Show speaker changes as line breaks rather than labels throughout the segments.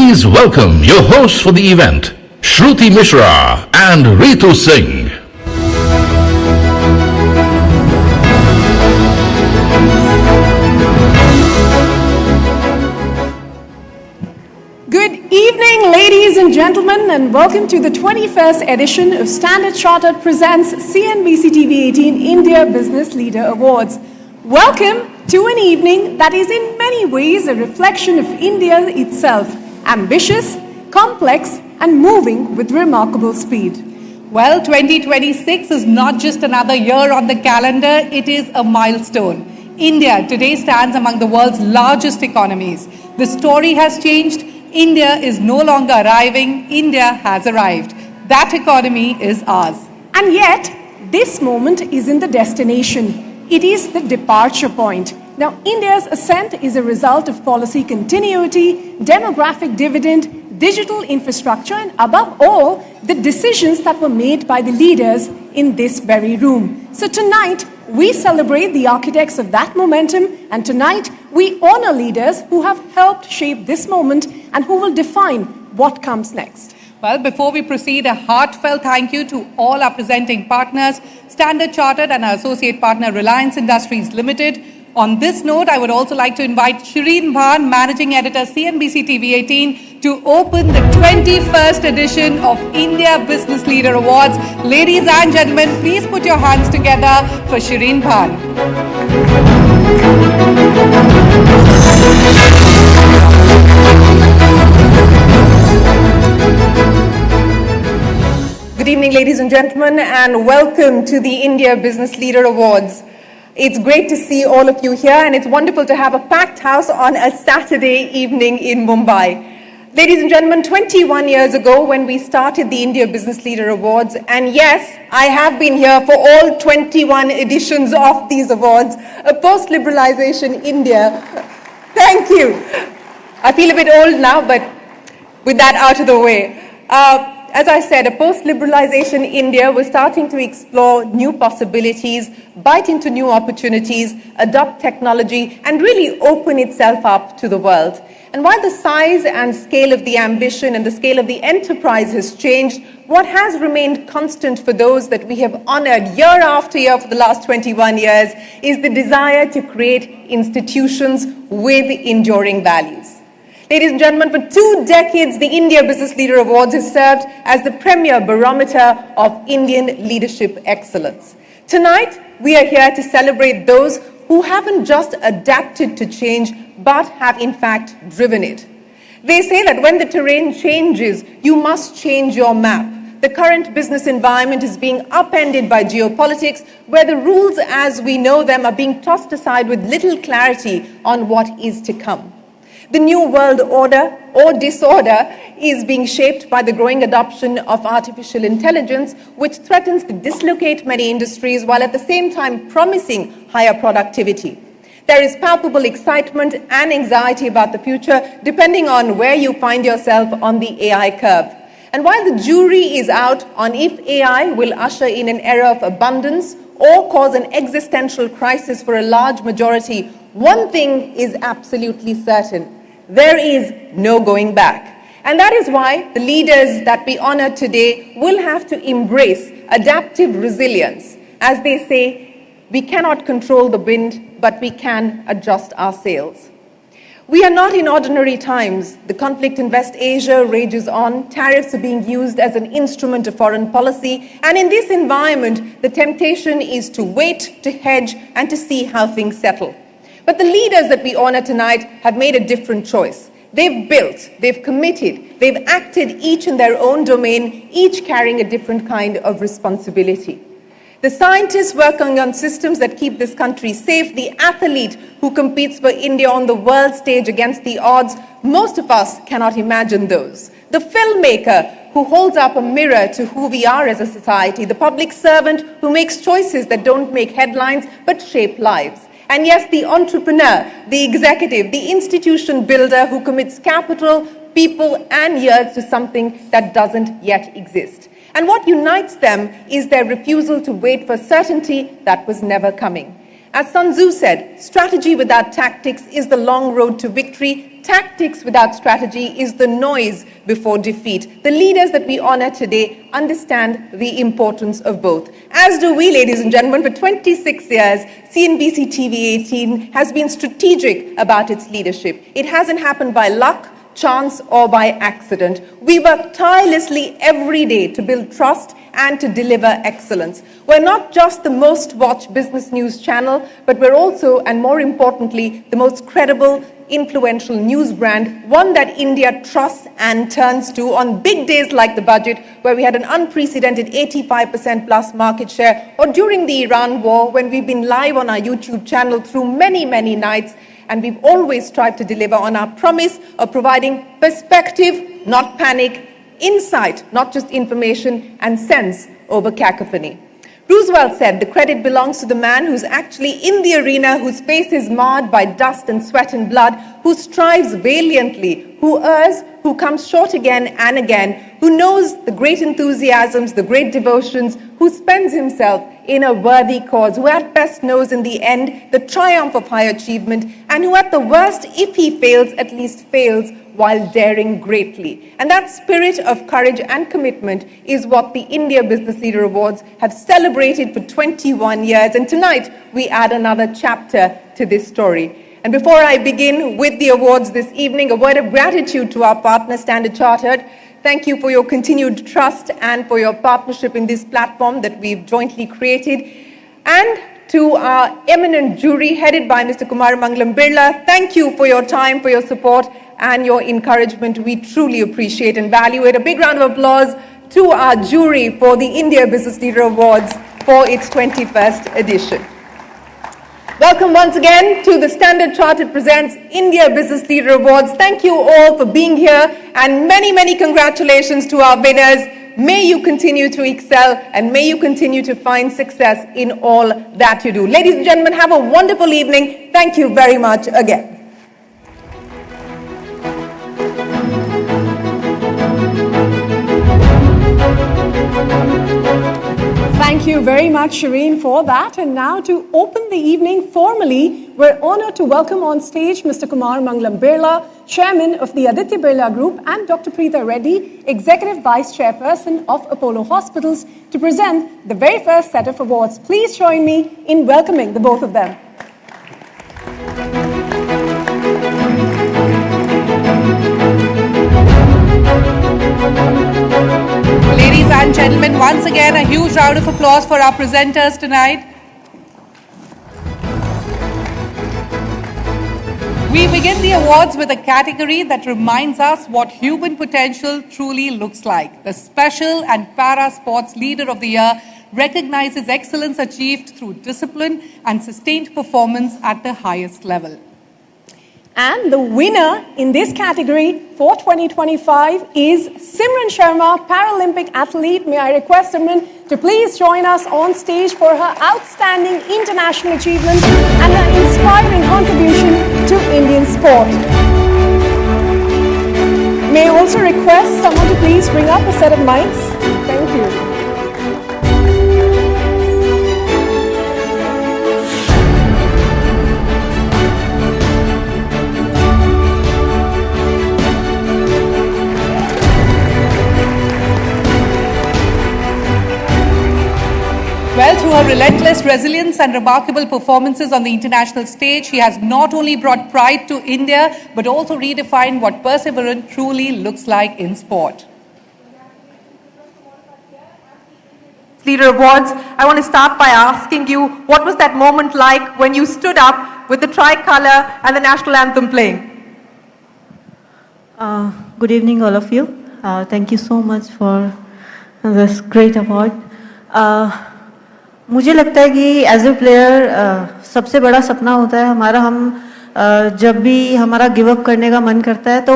Please welcome your hosts for the event, Shruti Mishra and Ritu Singh.
Good evening, ladies and gentlemen, and welcome to the 21st edition of Standard Chartered presents CNBC TV 18 India Business Leader Awards. Welcome to an evening that is in many ways a reflection of India itself, ambitious, complex, and moving with remarkable speed.
Well, 2026 is not just another year on the calendar, it is a milestone. India today stands among the world's largest economies. The story has changed. India is no longer arriving, India has arrived. That economy is ours.
And yet, this moment isn't the destination. It is the departure point. Now, India's ascent is a result of policy continuity, demographic dividend, digital infrastructure, and above all, the decisions that were made by the leaders in this very room. So tonight, we celebrate the architects of that momentum, and tonight, we honor leaders who have helped shape this moment and who will define what comes next.
Well, before we proceed, a heartfelt thank you to all our presenting partners, Standard Chartered and our associate partner, Reliance Industries Limited. On this note, I would also like to invite Shireen Bhan, Managing Editor, CNBC TV 18, to open the 21st edition of India Business Leader Awards. Ladies and gentlemen, please put your hands together for Shireen Bhan.
Good evening, ladies and gentlemen, and welcome to the India Business Leader Awards. It's great to see all of you here, and it's wonderful to have a packed house on a Saturday evening in Mumbai. Ladies and gentlemen, 21 years ago when we started the India Business Leader Awards, and yes, I have been here for all 21 editions of these awards, a post-liberalization India. Thank you. I feel a bit old now, but with that out of the way. As I said, a post-liberalization India was starting to explore new possibilities, bite into new opportunities, adopt technology, and really open itself up to the world. And while the size and scale of the ambition and the scale of the enterprise has changed, what has remained constant for those that we have honored year after year for the last 21 years is the desire to create institutions with enduring values. Ladies and gentlemen, for 2 decades, the India Business Leader Awards has served as the premier barometer of Indian leadership excellence. Tonight, we are here to celebrate those who haven't just adapted to change, but have in fact driven it. They say that when the terrain changes, you must change your map. The current business environment is being upended by geopolitics, where the rules as we know them are being tossed aside with little clarity on what is to come. The new world order or disorder is being shaped by the growing adoption of artificial intelligence, which threatens to dislocate many industries while at the same time promising higher productivity. There is palpable excitement and anxiety about the future, depending on where you find yourself on the AI curve. And while the jury is out on if AI will usher in an era of abundance or cause an existential crisis for a large majority, one thing is absolutely certain. There is no going back. And that is why the leaders that we honor today will have to embrace adaptive resilience. As they say, we cannot control the wind, but we can adjust our sails. We are not in ordinary times. The conflict in West Asia rages on. Tariffs are being used as an instrument of foreign policy. And in this environment, the temptation is to wait, to hedge, and to see how things settle. But the leaders that we honor tonight have made a different choice. They've built, they've committed, they've acted each in their own domain, each carrying a different kind of responsibility. The scientists working on systems that keep this country safe, the athlete who competes for India on the world stage against the odds, most of us cannot imagine those. The filmmaker who holds up a mirror to who we are as a society, the public servant who makes choices that don't make headlines but shape lives. And yes, the entrepreneur, the executive, the institution builder who commits capital, people, and years to something that doesn't yet exist. And what unites them is their refusal to wait for certainty that was never coming. As Sun Tzu said, strategy without tactics is the long road to victory. Tactics without strategy is the noise before defeat. The leaders that we honor today understand the importance of both. As do we, ladies and gentlemen. For 26 years, CNBC TV 18 has been strategic about its leadership. It hasn't happened by luck, chance, or by accident. We work tirelessly every day to build trust and to deliver excellence. We're not just the most watched business news channel, but we're also, and more importantly, the most credible, influential news brand, one that India trusts and turns to on big days like the budget, where we had an unprecedented 85% plus market share, or during the Iran war, when we've been live on our YouTube channel through many, many nights, and we've always strived to deliver on our promise of providing perspective, not panic, insight, not just information, and sense over cacophony. Roosevelt said the credit belongs to the man who's actually in the arena, whose face is marred by dust and sweat and blood, who strives valiantly, who errs, who comes short again and again, who knows the great enthusiasms, the great devotions, who spends himself in a worthy cause, who at best knows in the end the triumph of high achievement, and who at the worst, if he fails, at least fails while daring greatly. And that spirit of courage and commitment is what the India Business Leader Awards have celebrated for 21 years. And tonight, we add another chapter to this story. And before I begin with the awards this evening, a word of gratitude to our partner, Standard Chartered. Thank you for your continued trust and for your partnership in this platform that we've jointly created. And to our eminent jury, headed by Mr. Kumar Mangalam Birla, thank you for your time, for your support, and your encouragement. We truly appreciate and value it. A big round of applause to our jury for the India Business Leader Awards for its 21st edition. Welcome once again to the Standard Chartered Presents India Business Leader Awards. Thank you all for being here, and many, many congratulations to our winners. May you continue to excel, and may you continue to find success in all that you do. Ladies and gentlemen, have a wonderful evening. Thank you very much again.
Thank you very much, Shireen, for that. And now to open the evening formally, we're honored to welcome on stage Mr. Kumar Mangalam Birla, Chairman of the Aditya Birla Group, and Dr. Preeta Reddy, Executive Vice Chairperson of Apollo Hospitals, to present the very first set of awards. Please join me in welcoming the both of them.
Ladies and gentlemen, once again, a huge round of applause for our presenters tonight. We begin the awards with a category that reminds us what human potential truly looks like. The Special and Para Sports Leader of the Year recognizes excellence achieved through discipline and sustained performance at the highest level.
And the winner in this category for 2025 is Simran Sharma, Paralympic athlete. May I request Simran to please join us on stage for her outstanding international achievements and her inspiring contribution to Indian sport. May I also request someone to please bring up a set of mics. Thank you.
Well, through her relentless resilience and remarkable performances on the international stage, she has not only brought pride to India, but also redefined what perseverance truly looks like in sport.
Leader Awards, I want to start by asking you, what was that moment like when you stood up with the tricolor and the national anthem playing?
Good evening, all of you. Thank you so much for this great award. मुझे लगता है कि as a player सबसे बड़ा सपना होता है हमारा, हम जब भी हमारा गिव अप करने का मन करता है तो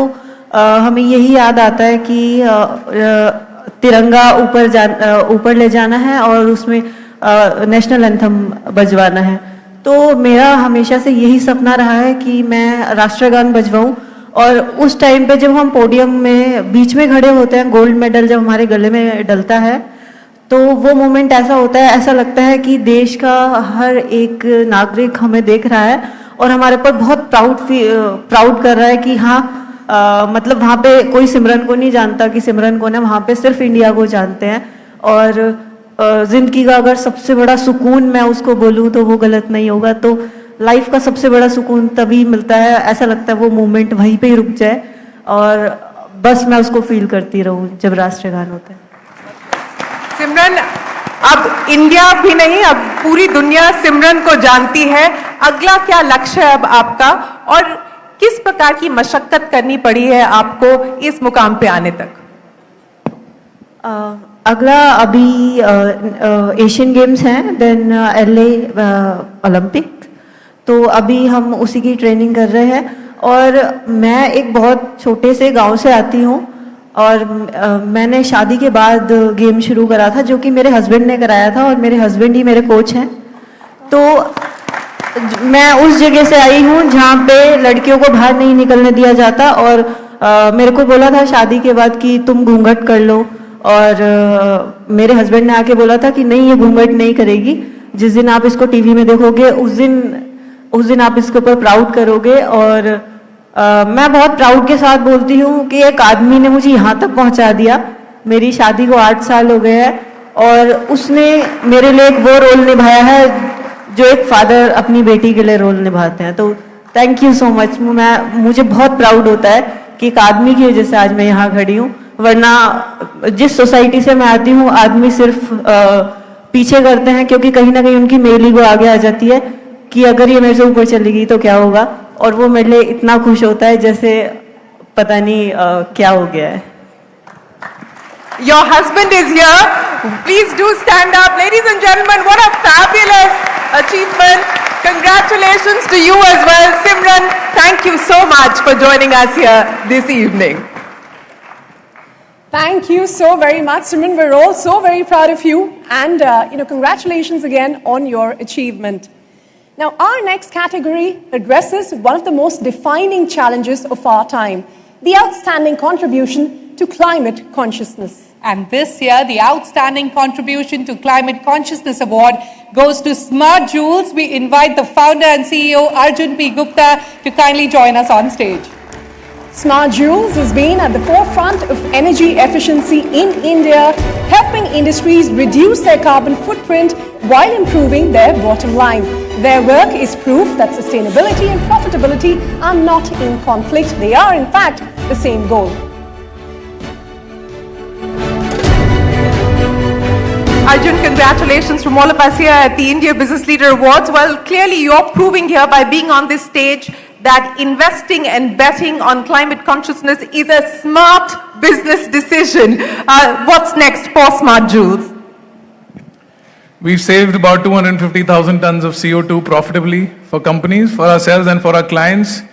हमें यही याद आता है कि तिरंगा ऊपर ले जाना है और उसमें नेशनल एंथम बजवाना है। तो मेरा हमेशा से यही सपना रहा है कि मैं राष्ट्रगान बजवाऊं, और उस टाइम पे जब हम पोडियम में बीच में खड़े होते हैं, गोल्ड मेडल जब हमारे गले में डलता है, तो वो मोमेंट ऐसा होता है, ऐसा लगता है कि देश का हर एक नागरिक हमें देख रहा है और हमारे ऊपर बहुत प्राउड कर रहा है कि हाँ, मतलब वहाँ पे कोई सिमरन को नहीं जानता कि सिमरन कौन है, वहाँ पे सिर्फ इंडिया को जानते हैं। और जिंदगी का अगर सबसे बड़ा सुकून मैं उसको बोलूँ तो वो गलत नहीं होगा। तो लाइफ का सबसे बड़ा सुकून तभी मिलता है, ऐसा लगता है वो मोमेंट वहीं पे ही रुक जाए और बस मैं उसको फील करती रहूँ जब राष्ट्रीय गान होता है।
सिमरन, अब इंडिया भी नहीं, अब पूरी दुनिया सिमरन को जानती है। अगला क्या लक्ष्य है अब आपका और किस प्रकार की मशक्कत करनी पड़ी है आपको इस मुकाम पे आने तक?
अगला अभी एशियन गेम्स हैं, देन LA ओलंपिक, तो अभी हम उसी की ट्रेनिंग कर रहे हैं। और मैं एक बहुत छोटे से गांव से आती हूँ और मैंने शादी के बाद गेम शुरू करा था जो कि मेरे हस्बैंड ने कराया था और मेरे हस्बैंड ही मेरे कोच हैं। तो मैं उस जगह से आई हूँ जहाँ पे लड़कियों को बाहर नहीं निकलने दिया जाता और मेरे को बोला था शादी के बाद कि तुम घूंघट कर लो और मेरे हस्बैंड ने आके बोला था कि नहीं, ये घूंघट नहीं करेगी, जिस दिन आप इसको टीवी में देखोगे उस दिन आप इसके ऊपर प्राउड करोगे। और मैं बहुत प्राउड के साथ बोलती हूँ कि एक आदमी ने मुझे यहाँ तक पहुँचा दिया। मेरी शादी को 8 साल हो गए हैं और उसने मेरे लिए एक वो रोल निभाया है जो एक फादर अपनी बेटी के लिए रोल निभाते हैं। तो थैंक यू सो मच। मुझे बहुत प्राउड होता है कि एक आदमी की वजह से आज मैं यहाँ खड़ी हूँ, वरना जिस सोसाइटी से मैं आती हूँ आदमी सिर्फ पीछे करते हैं क्योंकि कहीं ना कहीं उनकी मेल ईगो आगे आ जाती है कि अगर ये मेरे से ऊपर चली गई तो क्या होगा, और वो मेरे लिए इतना खुश होता है जैसे पता नहीं क्या हो गया है।
Your husband is here. Please do stand up. Ladies and gentlemen, what a fabulous achievement. Congratulations to you as well. Simran, thank you so much for joining us here this evening.
Thank you so very much, Simran. We're all so very proud of you. And, congratulations again on your achievement. Now, our next category addresses one of the most defining challenges of our time, the outstanding contribution to climate consciousness.
And this year, the Outstanding Contribution to Climate Consciousness Award goes to Smart Jewels. We invite the founder and CEO, Arjun P. Gupta, to kindly join us on stage.
Smart Jewels has been at the forefront of energy efficiency in India, helping industries reduce their carbon footprint while improving their bottom line. Their work is proof that sustainability and profitability are not in conflict. They are, in fact, the same goal.
Arjun, congratulations from all of us here at the India Business Leader Awards. Well, clearly you're proving here by being on this stage that investing and betting on climate consciousness is a smart business decision. What's next for Smart Jewels?
We've saved about 250,000 tons of CO2 profitably for companies, for ourselves and for our clients.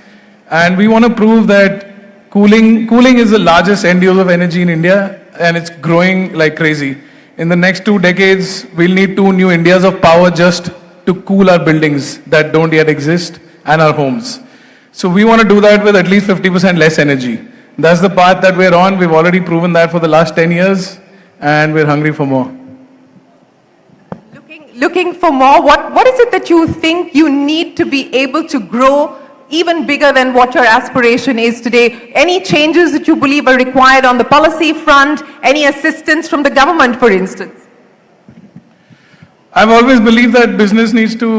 And we want to prove that cooling is the largest end use of energy in India, and it's growing like crazy. In the next 2 decades, we'll need 2 new Indias of power just to cool our buildings that don't yet exist and our homes. So we want to do that with at least 50% less energy. That's the path that we're on. We've already proven that for the last 10 years, and we're hungry for more.
Looking for more, what is it that you think you need to be able to grow even bigger than what your aspiration is today? Any changes that you believe are required on the policy front? Any assistance from the government, for instance?
I've always believed that business needs to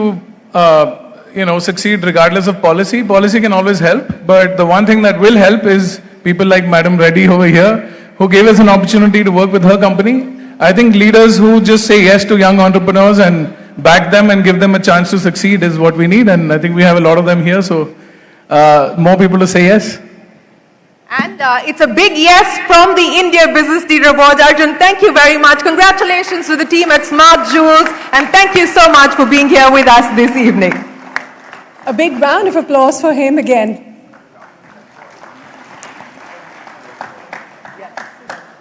succeed regardless of policy. Policy can always help, but the one thing that will help is people like Madam Reddy over here, who gave us an opportunity to work with her company. I think leaders who just say yes to young entrepreneurs and back them and give them a chance to succeed is what we need, and I think we have a lot of them here, so more people to say yes.
And it's a big yes from the India Business Leader Awards. Arjun, thank you very much. Congratulations to the team at Smart Jewels, and thank you so much for being here with us this evening.
A big round of applause for him again.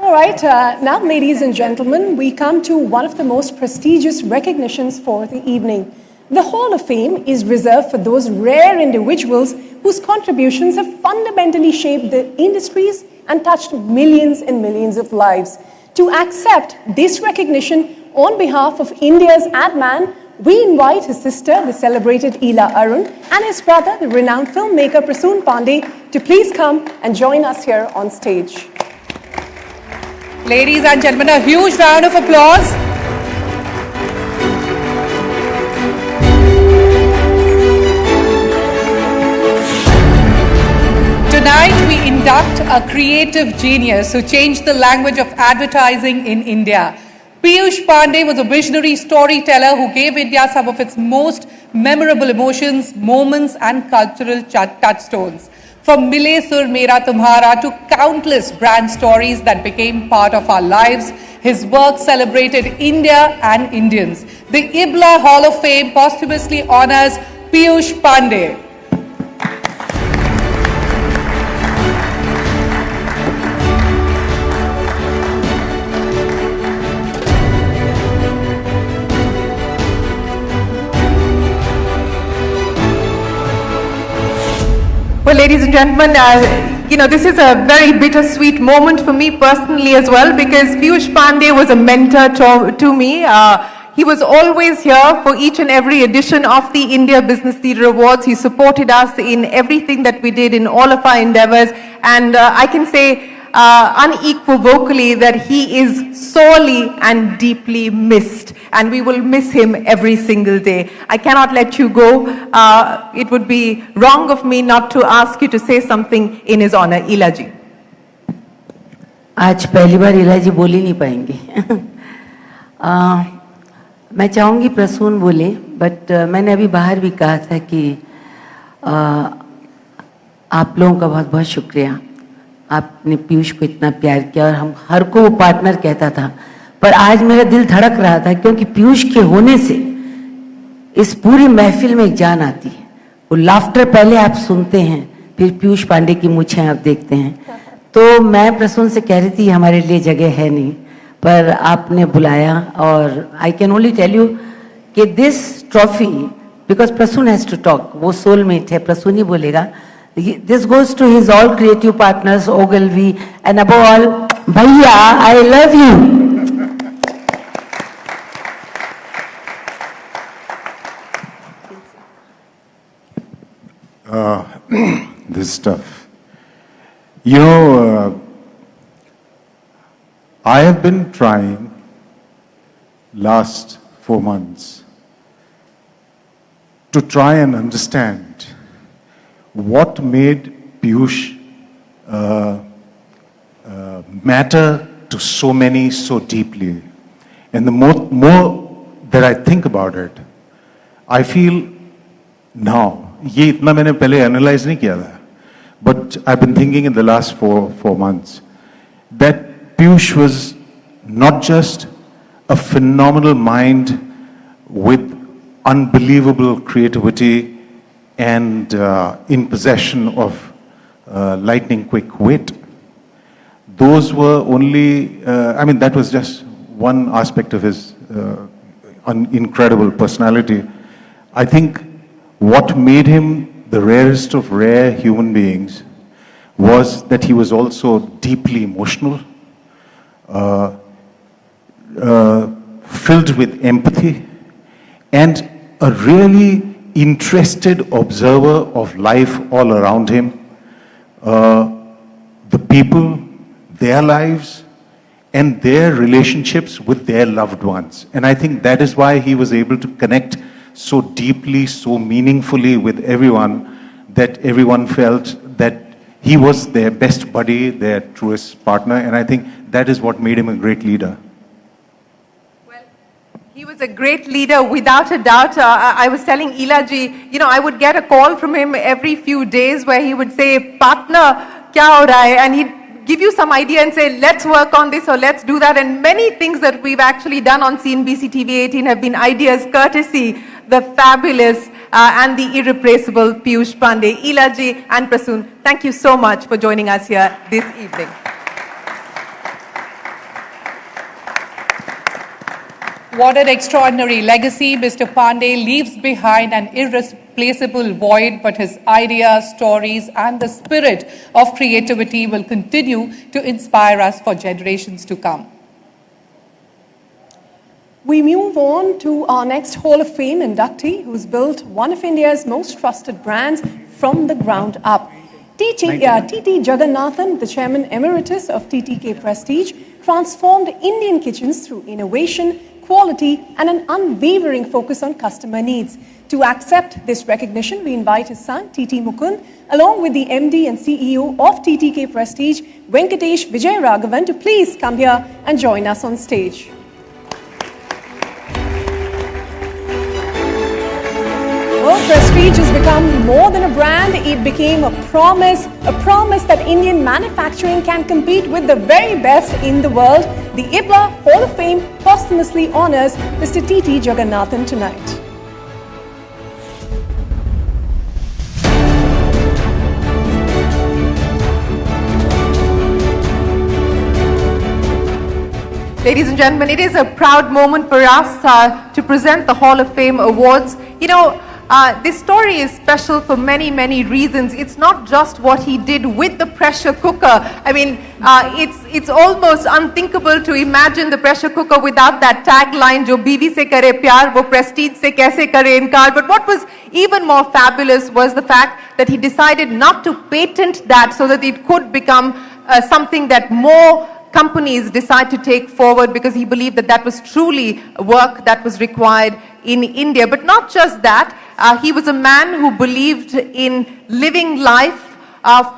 All right, now, ladies and gentlemen, we come to one of the most prestigious recognitions for the evening. The Hall of Fame is reserved for those rare individuals whose contributions have fundamentally shaped the industries and touched millions and millions of lives. To accept this recognition on behalf of India's ad man, we invite his sister, the celebrated Ila Arun, and his brother, the renowned filmmaker Prasoon Pandey, to please come and join us here on stage.
Ladies and gentlemen, a huge round of applause. Tonight, we induct a creative genius who changed the language of advertising in India. Piyush Pandey was a visionary storyteller who gave India some of its most memorable emotions, moments and cultural touchstones. From Mile Sur Mera Tumhara to countless brand stories that became part of our lives, his work celebrated India and Indians. The IBLA Hall of Fame posthumously honors Piyush Pandey.
Well, ladies and gentlemen, this is a very bittersweet moment for me personally as well, because Piyush Pandey was a mentor to me. He was always here for each and every edition of the India Business Leader Awards. He supported us in everything that we did, in all of our endeavors. And I can say unequivocally that he is sorely and deeply missed. And we will miss him every single day. I cannot let you go. It would be wrong of me not to ask you to say something in his honor. Ila ji.
आज पहली बार इला जी बोल ही नहीं पाएंगे. मैं चाहूँगी प्रसून बोले, but मैंने अभी बाहर भी कहा था कि आप लोगों का बहुत बहुत शुक्रिया. आपने पीयूष को इतना प्यार किया और हम हर को वो पार्टनर कहता था, पर आज मेरा दिल धड़क रहा था क्योंकि पीयूष के होने से इस पूरी महफिल में एक जान आती है. वो लाफ्टर पहले आप सुनते हैं, फिर पीयूष पांडे की मूछें आप देखते हैं. तो मैं प्रसून से कह रही थी हमारे लिए जगह है नहीं, पर आपने बुलाया और I can only tell you कि this trophy, because Prasoon has to talk, वो सोलमेट है, प्रसून ही बोलेगा. This goes to his all creative partners, Ogilvy, and above all, Bhaiya, I love you.
This stuff. I have been trying last 4 months to try and understand what made Piyush matter to so many so deeply. And the more that I think about it, I feel now, ये इतना मैंने पहले analyze नहीं किया था, but I've been thinking in the last four months that Piyush was not just a phenomenal mind with unbelievable creativity and in possession of lightning quick wit. Those were only, that was just one aspect of his incredible personality. I think what made him the rarest of rare human beings was that he was also deeply emotional, filled with empathy, and a really interested observer of life all around him, the people, their lives, and their relationships with their loved ones. And I think that is why he was able to connect so deeply, so meaningfully with everyone, that everyone felt that he was their best buddy, their truest partner. And I think that is what made him a great leader.
He was a great leader, without a doubt. I was telling Ila ji, I would get a call from him every few days where he would say, partner, kya ho raha hai? And he'd give you some idea and say, let's work on this or let's do that. And many things that we've actually done on CNBC TV 18 have been ideas courtesy the fabulous and the irreplaceable Piyush Pandey. Ila ji and Prasoon, thank you so much for joining us here this evening.
What an extraordinary legacy Mr. Pandey leaves behind, an irreplaceable void, but his ideas, stories, and the spirit of creativity will continue to inspire us for generations to come.
We move on to our next Hall of Fame inductee, who's built one of India's most trusted brands from the ground up. TT Jagannathan, the Chairman Emeritus of TTK Prestige, transformed Indian kitchens through innovation, quality, and an unwavering focus on customer needs. To accept this recognition, we invite his son, TT Mukund, along with the MD and CEO of TTK Prestige, Venkatesh Vijayaraghavan, to please come here and join us on stage. Well, Prestige has become more than a brand. It became a promise that Indian manufacturing can compete with the very best in the world. The IBLA Hall of Fame posthumously honors Mr. TT Jagannathan tonight.
Ladies and gentlemen, it is a proud moment for us to present the Hall of Fame Awards. You know, this story is special for many, many reasons. It's not just what he did with the pressure cooker. I mean, it's almost unthinkable to imagine the pressure cooker without that tagline, "Jo biwi se kare pyar, wo prestige se kaise kare inkar." But what was even more fabulous was the fact that he decided not to patent that so that it could become something that more companies decide to take forward, because he believed that that was truly work that was required in India. But not just that, he was a man who believed in living life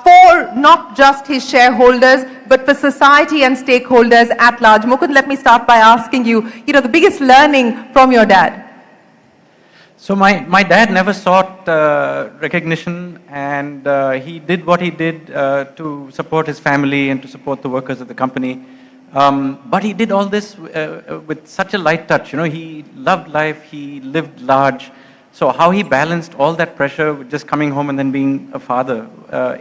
for not just his shareholders, but for society and stakeholders at large. Mukund, let me start by asking you, the biggest learning from your dad.
So my dad never sought recognition, and he did what he did to support his family and to support the workers of the company. But he did all this with such a light touch. He loved life, he lived large. So how he balanced all that pressure with just coming home and then being a father,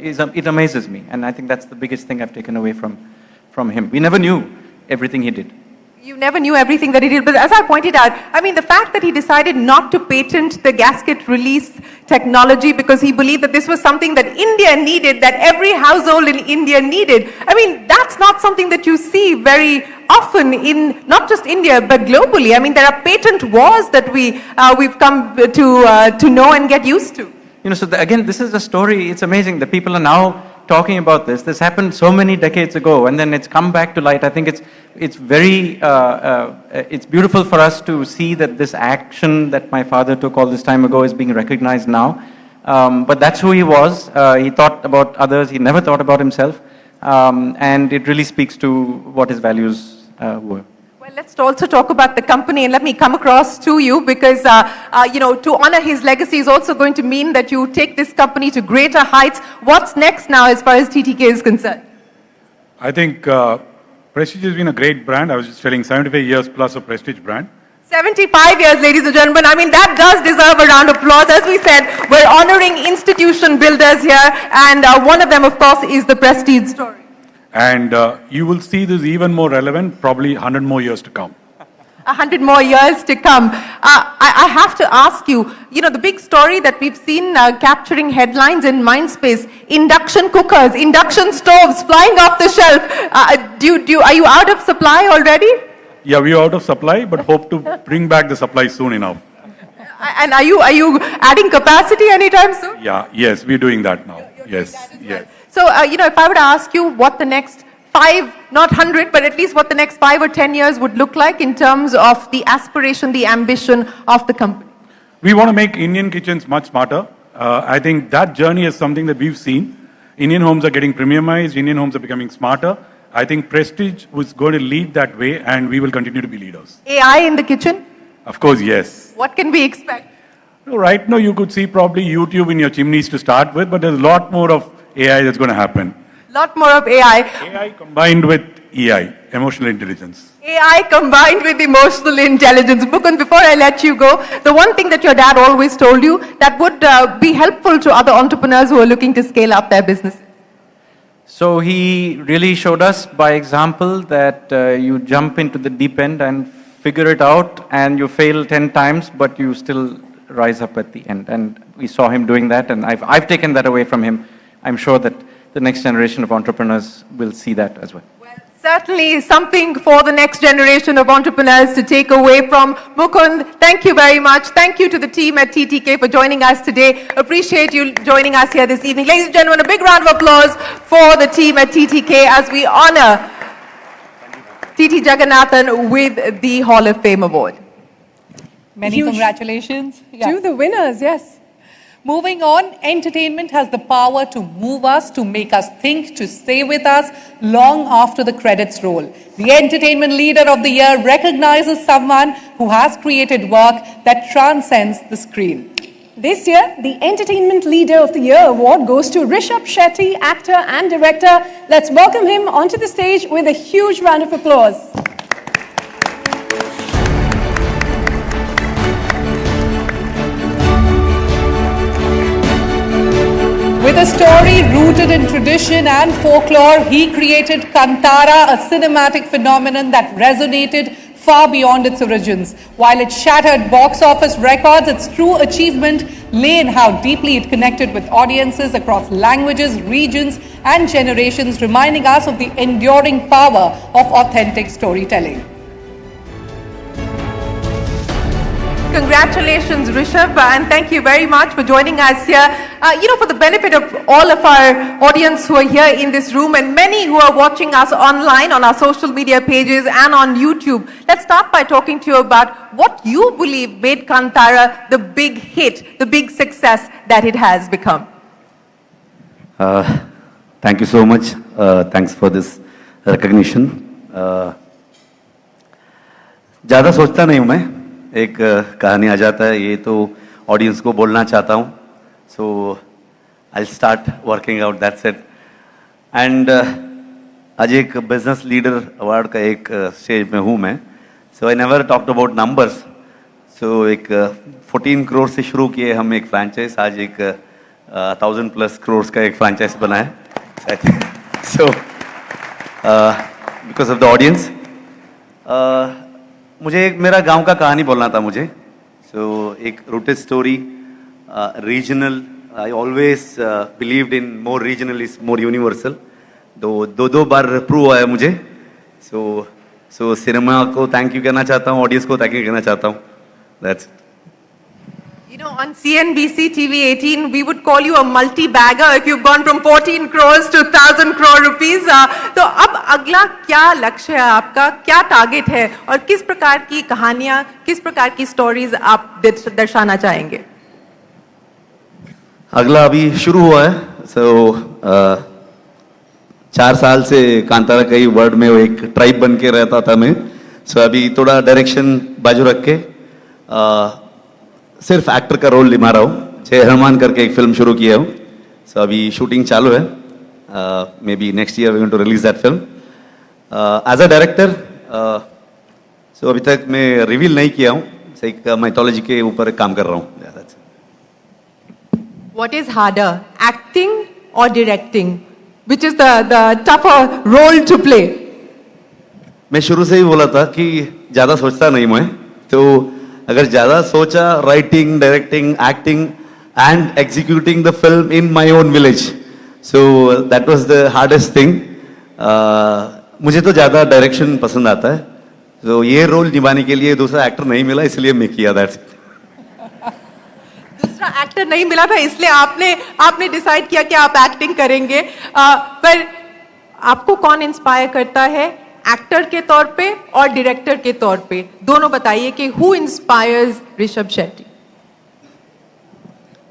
it amazes me. And I think that's the biggest thing I've taken away from him. We never knew everything he did.
You never knew everything that he did, but as I pointed out, I mean, the fact that he decided not to patent the gasket release technology because he believed that this was something that India needed, that every household in India needed. I mean, that's not something that you see very often in not just India, but globally. I mean, there are patent wars that we've come to know and get used to.
So again, this is a story, it's amazing that people are now talking about this. This happened so many decades ago, and then it's come back to light. I think it's very, it's beautiful for us to see that this action that my father took all this time ago is being recognized now. But that's who he was. He thought about others. He never thought about himself. And it really speaks to what his values were.
Well, let's also talk about the company, and let me come across to you because, to honor his legacy is also going to mean that you take this company to greater heights. What's next now as far as TTK is concerned?
I think Prestige has been a great brand. I was just telling 75 years plus of Prestige brand.
75 years, ladies and gentlemen. I mean, that does deserve a round of applause. As we said, we're honoring institution builders here, and one of them, of course, is the Prestige story.
And you will see this even more relevant, probably 100 more years to come.
100 more years to come. I have to ask you, the big story that we've seen capturing headlines in Mindspace, induction cookers, induction stoves flying off the shelf. Are you out of supply already?
Yeah, we are out of supply, but hope to bring back the supply soon enough.
And are you adding capacity anytime soon?
Yeah, yes, we're doing that now. Yes, yes.
So, if I were to ask you what the next 5, not 100, but at least what the next 5 or 10 years would look like in terms of the aspiration, the ambition of the company?
We want to make Indian kitchens much smarter. I think that journey is something that we've seen. Indian homes are getting premiumized. Indian homes are becoming smarter. I think Prestige was going to lead that way, and we will continue to be leaders.
AI in the kitchen?
Of course, yes.
What can we expect?
Right now, you could see probably YouTube in your chimneys to start with, but there's a lot more of AI that's going to happen.
Lot more of AI.
AI combined with EI, emotional intelligence.
AI combined with emotional intelligence. Mukund, before I let you go, the one thing that your dad always told you that would be helpful to other entrepreneurs who are looking to scale up their business.
So he really showed us by example that you jump into the deep end and figure it out, and you fail 10 times, but you still rise up at the end. And we saw him doing that, and I've taken that away from him. I'm sure that the next generation of entrepreneurs will see that as well.
Well Certainly something for the next generation of entrepreneurs to take away from. Mukund, thank you very much. Thank you to the team at TTK for joining us today. Appreciate you joining us here this evening. Ladies and gentlemen, a big round of applause for the team at TTK as we honor TT Jagannathan with the Hall of Fame Award.
Many
Huge.
congratulations. Yeah.
To the winners, yes.
Moving on, entertainment has the power to move us, to make us think, to stay with us long after the credits roll. The Entertainment Leader of the Year recognizes someone who has created work that transcends the screen.
This year, the Entertainment Leader of the Year award goes to Rishabh Shetty, actor and director. Let's welcome him onto the stage with a huge round of applause.
With a story rooted in tradition and folklore, he created Kantara, a cinematic phenomenon that resonated far beyond its origins. While it shattered box office records, its true achievement lay in how deeply it connected with audiences across languages, regions, and generations, reminding us of the enduring power of authentic storytelling.
Congratulations, Rishabh, and thank you very much for joining us here. For the benefit of all of our audience who are here in this room and many who are watching us online on our social media pages and on YouTube, let's start by talking to you about what you believe made Kantara the big hit, the big success that it has become.
Thank you so much. Thanks for this recognition. ज़्यादा सोचता नहीं हूँ मैं, एक कहानी आ जाता है, ये तो ऑडियंस को बोलना चाहता हूँ, so I'll start working out, that's it. And आज एक बिजनेस लीडर अवार्ड का एक स्टेज में हूँ मैं, so I never talked about numbers, so एक 14 करोड़ से शुरू किए हम एक फ्रैंचाइज, आज एक 1000+ करोड़ का एक फ्रैंचाइज बना है, so because of the audience. मुझे एक मेरा गांव का कहानी बोलना था मुझे, so एक rooted story, regional. I always believed in more regional is more universal. दो बार प्रूव हुआ है मुझे. सो सिनेमा को थैंक यू कहना चाहता हूँ, ऑडियंस को थैंक यू कहना चाहता हूँ. That's it.
On CNBC TV 18, we would call you a multi-bagger if you've gone from 14 crores to 1,000 crore rupees. तो अब अगला क्या लक्ष्य है आपका, क्या टारगेट है और किस प्रकार की कहानियां, किस प्रकार की स्टोरीज आप दर्शाना चाहेंगे?
अगला अभी शुरू हुआ है. सो 4 साल से कांतारा कई वर्ड में वो एक ट्राइब बन के रहता था मैं. सो अभी थोड़ा डायरेक्शन बाजू रख के सिर्फ एक्टर का रोल निभा रहा हूँ. जय हनुमान करके एक फिल्म शुरू किया हूँ. सो अभी शूटिंग चालू है. May be next year we going to release that film. As a director so अभी तक मैं रिवील नहीं किया हूँ. एक माइथोलॉजी के ऊपर काम कर रहा हूँ.
What is harder, acting or directing? Which is the tougher role to play?
मैं शुरू से ही बोला था कि ज्यादा सोचता नहीं मैं. तो अगर ज्यादा सोचा, writing, directing, acting and executing the film in my own village, so that was the hardest thing. मुझे तो ज्यादा डायरेक्शन पसंद आता है. तो ये रोल निभाने के लिए दूसरा एक्टर नहीं मिला, इसलिए मैं किया. That's it.
दूसरा एक्टर नहीं मिला था इसलिए आपने डिसाइड किया कि आप एक्टिंग करेंगे. पर आपको कौन इंस्पायर करता है, एक्टर के तौर पे और डायरेक्टर के तौर पे? दोनों बताइए कि हु इंस्पायर्स ऋषभ शेट्टी?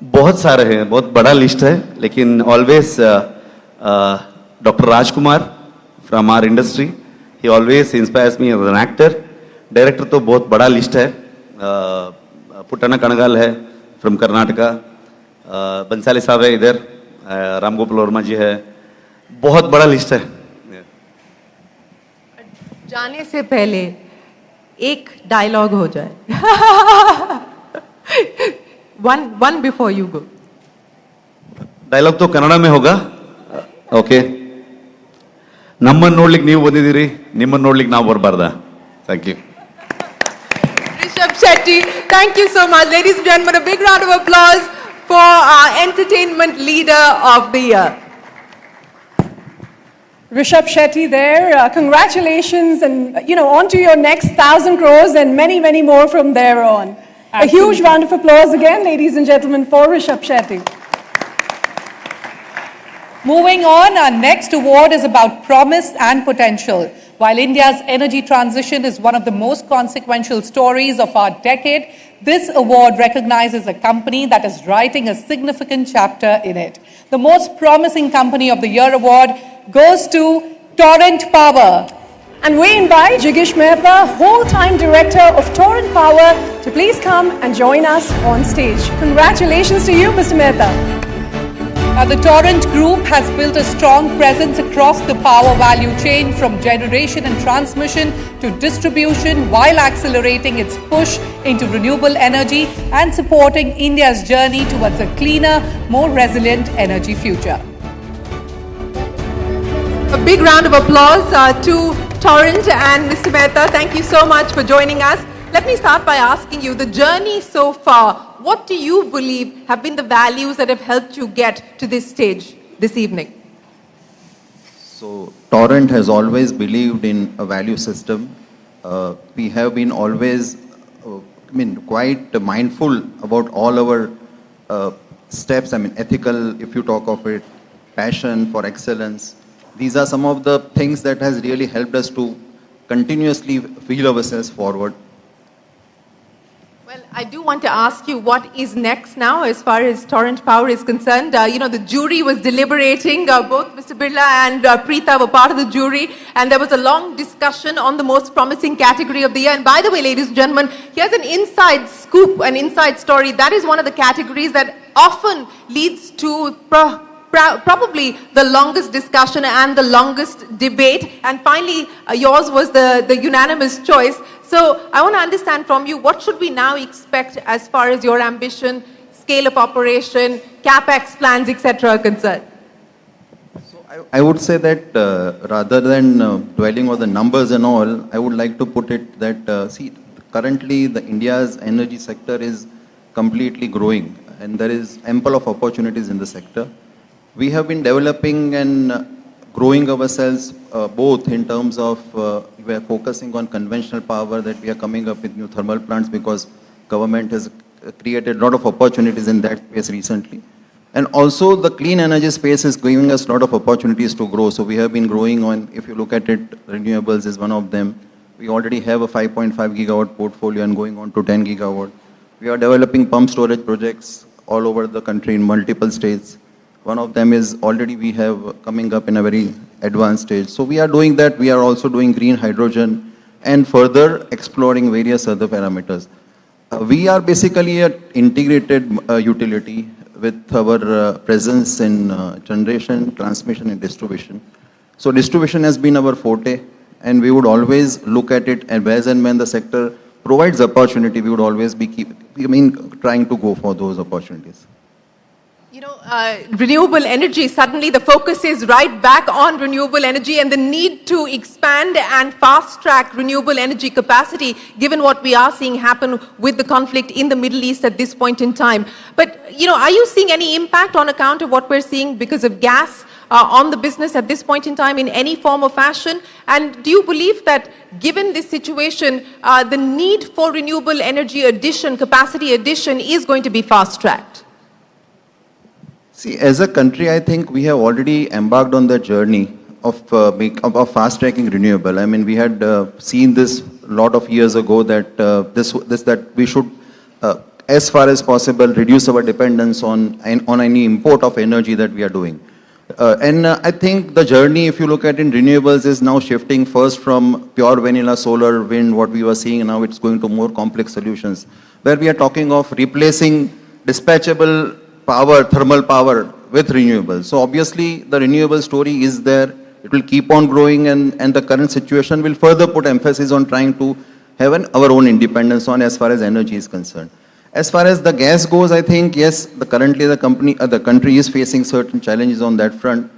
बहुत सारे हैं, बहुत बड़ा लिस्ट है, लेकिन always doctor Rajkumar from our industry, he always inspires me as an actor. Director तो बहुत बड़ा लिस्ट है. पुट्टना कणगाल है फ्रॉम कर्नाटका, बंसाली साहब है इधर, राम गोपाल वर्मा जी है. बहुत बड़ा लिस्ट है.
जाने से पहले एक डायलॉग हो जाए. One before you go.
Dialogue तो कन्नड़ में होगा. ओके. नम्मन नोಡ್ಲಿಕ್ಕೆ ನೀವು ಬಂದಿದ್ದೀರಿ, ನಿಮ್ಮನ್ನ ನೋಡ್ಲಿಕ್ಕೆ ನಾವು ಬರಬಾರ್ದಾ? Thank you.
Rishabh Shetty, thank you so much. Ladies and gentlemen, a big round of applause for our Entertainment Leader of the Year.
Rishabh Shetty there. Congratulations, and on to your next 1,000 crores and many, many more from there on. A huge round of applause again, ladies and gentlemen, for Rishabh Shetty.
Moving on, our next award is about promise and potential. While India's energy transition is one of the most consequential stories of our decade, this award recognizes a company that is writing a significant chapter in it. The Most Promising Company of the Year award goes to Torrent Power.
And we invite Jigish Mehta, whole-time director of Torrent Power, to please come and join us on stage. Congratulations to you, Mr. Mehta.
Now, the Torrent Group has built a strong presence across the power value chain from generation and transmission to distribution while accelerating its push into renewable energy and supporting India's journey towards a cleaner, more resilient energy future.
A big round of applause to Torrent and Mr. Mehta. Thank you so much for joining us. Let me start by asking you, the journey so far, what do you believe have been the values that have helped you get to this stage this evening?
So, Torrent has always believed in a value system. We have been always, quite mindful about all our steps. Ethical, if you talk of it, passion for excellence. These are some of the things that has really helped us to continuously feel ourselves forward.
Well, I do want to ask you what is next now as far as Torrent Power is concerned. The jury was deliberating, both Mr. Birla and Preeta were part of the jury, and there was a long discussion on the most promising category of the year. And by the way, ladies and gentlemen, here's an inside scoop, an inside story. That is one of the categories that often leads to probably the longest discussion and the longest debate, and finally yours was the unanimous choice. So I want to understand from you, what should we now expect as far as your ambition, scale of operation, capex plans, etc. are concerned?
So I would say that rather than dwelling on the numbers and all, I would like to put it that currently the India's energy sector is completely growing, and there is ample of opportunities in the sector. We have been developing and growing ourselves both in terms of we are focusing on conventional power, that we are coming up with new thermal plants because government has created a lot of opportunities in that space recently. And also the clean energy space is giving us a lot of opportunities to grow. So we have been growing on, if you look at it, renewables is one of them. We already have a 5.5 gigawatt portfolio and going on to 10 gigawatt. We are developing pump storage projects all over the country in multiple states. One of them is already we have coming up in a very advanced stage. So we are doing that. We are also doing green hydrogen and further exploring various other parameters. We are basically an integrated utility with our presence in generation, transmission and distribution. So distribution has been our forte, and we would always look at it, and as and when the sector provides opportunity, we would always be trying to go for those opportunities.
Renewable energy, suddenly the focus is right back on renewable energy and the need to expand and fast track renewable energy capacity, given what we are seeing happen with the conflict in the Middle East at this point in time. But, are you seeing any impact on account of what we're seeing because of gas on the business at this point in time in any form or fashion? And do you believe that given this situation, the need for renewable energy addition, capacity addition is going to be fast tracked?
See, as a country, I think we have already embarked on the journey of fast-tracking renewable. We had seen this a lot of years ago that that we should, as far as possible, reduce our dependence on any import of energy that we are doing. And I think the journey, if you look at in renewables, is now shifting first from pure vanilla solar, wind, what we were seeing, now it's going to more complex solutions, where we are talking of replacing dispatchable power, thermal power with renewables. So obviously the renewable story is there. It will keep on growing, and the current situation will further put emphasis on trying to have our own independence on as far as energy is concerned. As far as the gas goes, I think yes, currently the country is facing certain challenges on that front.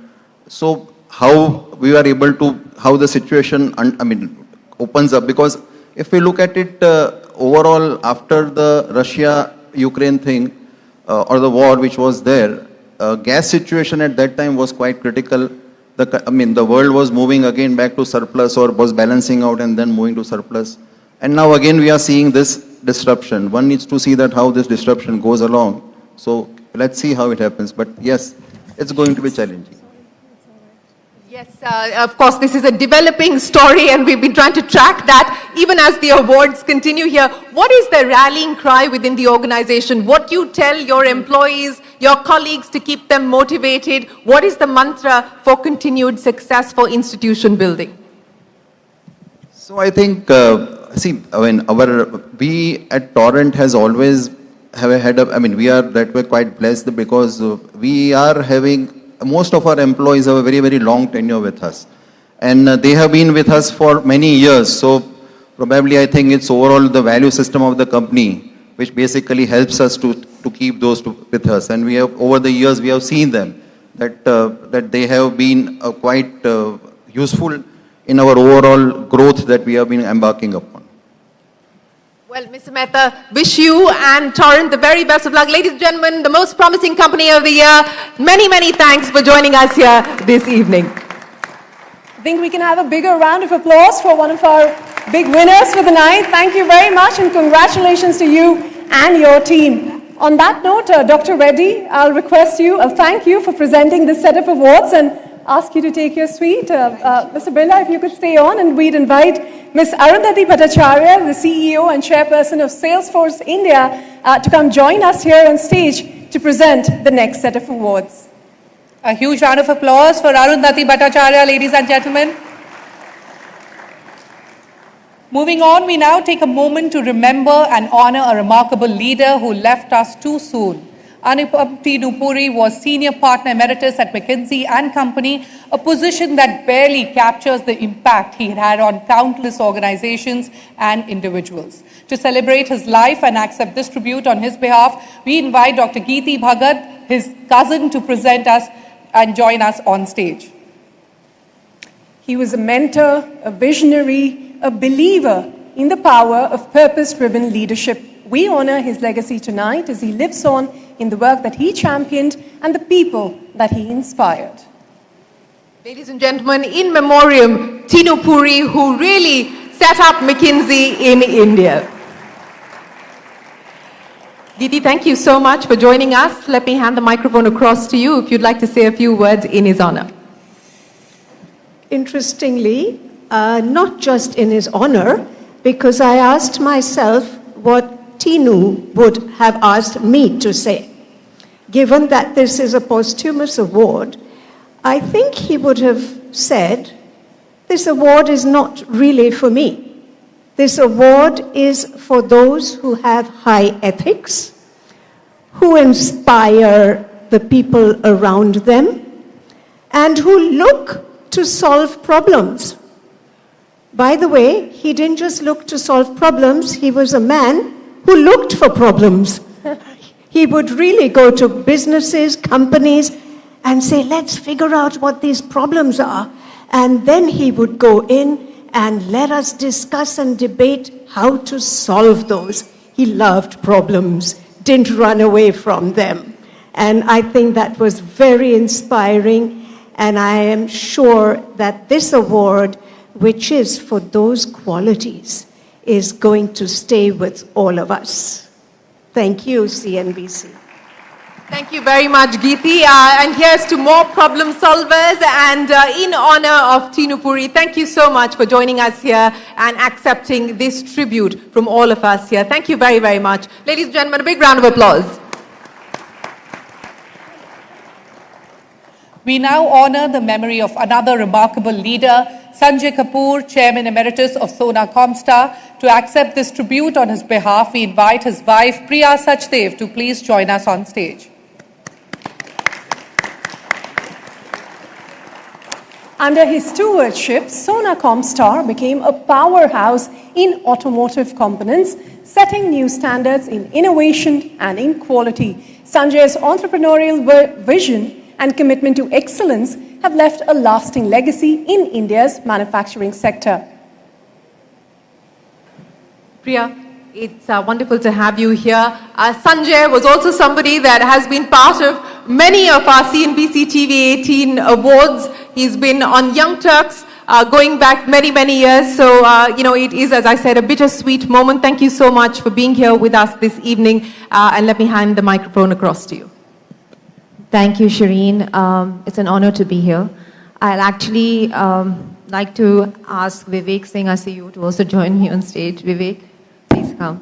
So how we are able to, how the situation opens up, because if we look at it overall after the Russia-Ukraine thing, or the war which was there, gas situation at that time was quite critical. the world was moving again back to surplus or was balancing out and then moving to surplus. And now again we are seeing this disruption. One needs to see that how this disruption goes along. So let's see how it happens. But yes, it's going to be challenging.
Yes, of course, this is a developing story and we've been trying to track that even as the awards continue here. What is the rallying cry within the organization? What do you tell your employees, your colleagues to keep them motivated? What is the mantra for continued success for institution building?
So I think, we at Torrent has always we are that way quite blessed because we are having, most of our employees have a very, very long tenure with us. And they have been with us for many years. So probably I think it's overall the value system of the company, which basically helps us to keep those with us. And we have, over the years, we have seen them, that they have been quite useful in our overall growth that we have been embarking upon.
Well, Mr. Mehta, wish you and Torrent the very best of luck. Ladies and gentlemen, the most promising company of the year, many, many thanks for joining us here this evening.
I think we can have a bigger round of applause for one of our big winners for the night. Thank you very much and congratulations to you and your team. On that note, Dr. Reddy, I'll request you, thank you for presenting this set of awards and ask you to take your seat. Mr. Birla, if you could stay on, and we'd invite Ms. Arundhati Bhattacharya, the CEO and Chairperson of Salesforce India, to come join us here on stage to present the next set of awards.
A huge round of applause for Arundhati Bhattacharya, ladies and gentlemen. Moving on, we now take a moment to remember and honor a remarkable leader who left us too soon. Anupam T. Nupuri was Senior Partner Emeritus at McKinsey & Company, a position that barely captures the impact he had on countless organizations and individuals. To celebrate his life and accept this tribute on his behalf, we invite Dr. Geeti Bhagat, his cousin, to present us and join us on stage.
He was a mentor, a visionary, a believer in the power of purpose-driven leadership. We honor his legacy tonight as he lives on in the work that he championed and the people that he inspired.
Ladies and gentlemen, in memoriam, Tinu Puri, who really set up McKinsey in India. Didi, thank you so much for joining us. Let me hand the microphone across to you if you'd like to say a few words in his honor.
Interestingly, not just in his honor, because I asked myself what Tinu would have asked me to say. Given that this is a posthumous award, I think he would have said, this award is not really for me. This award is for those who have high ethics, who inspire the people around them, and who look to solve problems. By the way, he didn't just look to solve problems, he was a man who looked for problems. He would really go to businesses, companies, and say, let's figure out what these problems are. And then he would go in and let us discuss and debate how to solve those. He loved problems, didn't run away from them. And I think that was very inspiring. And I am sure that this award, which is for those qualities, is going to stay with all of us. Thank you, CNBC.
Thank you very much, Geeti. And here's to more problem solvers. And in honor of Tinu Puri, thank you so much for joining us here and accepting this tribute from all of us here. Thank you very, very much. Ladies and gentlemen, a big round of applause.
We now honor the memory of another remarkable leader, Sanjay Kapoor, Chairman Emeritus of Sona Comstar. To accept this tribute on his behalf, we invite his wife, Priya Sachdev, to please join us on stage.
Under his stewardship, Sona Comstar became a powerhouse in automotive components, setting new standards in innovation and in quality. Sanjay's entrepreneurial vision and commitment to excellence have left a lasting legacy in India's manufacturing sector.
Priya, it's wonderful to have you here. Sanjay was also somebody that has been part of many of our CNBC TV 18 awards. He's been on Young Turks going back many, many years. So, it is, as I said, a bittersweet moment. Thank you so much for being here with us this evening. And let me hand the microphone across to you.
Thank you, Shireen. It's an honor to be here. I'll actually like to ask Vivek Singh, our CEO, to also join me on stage. Vivek, please come.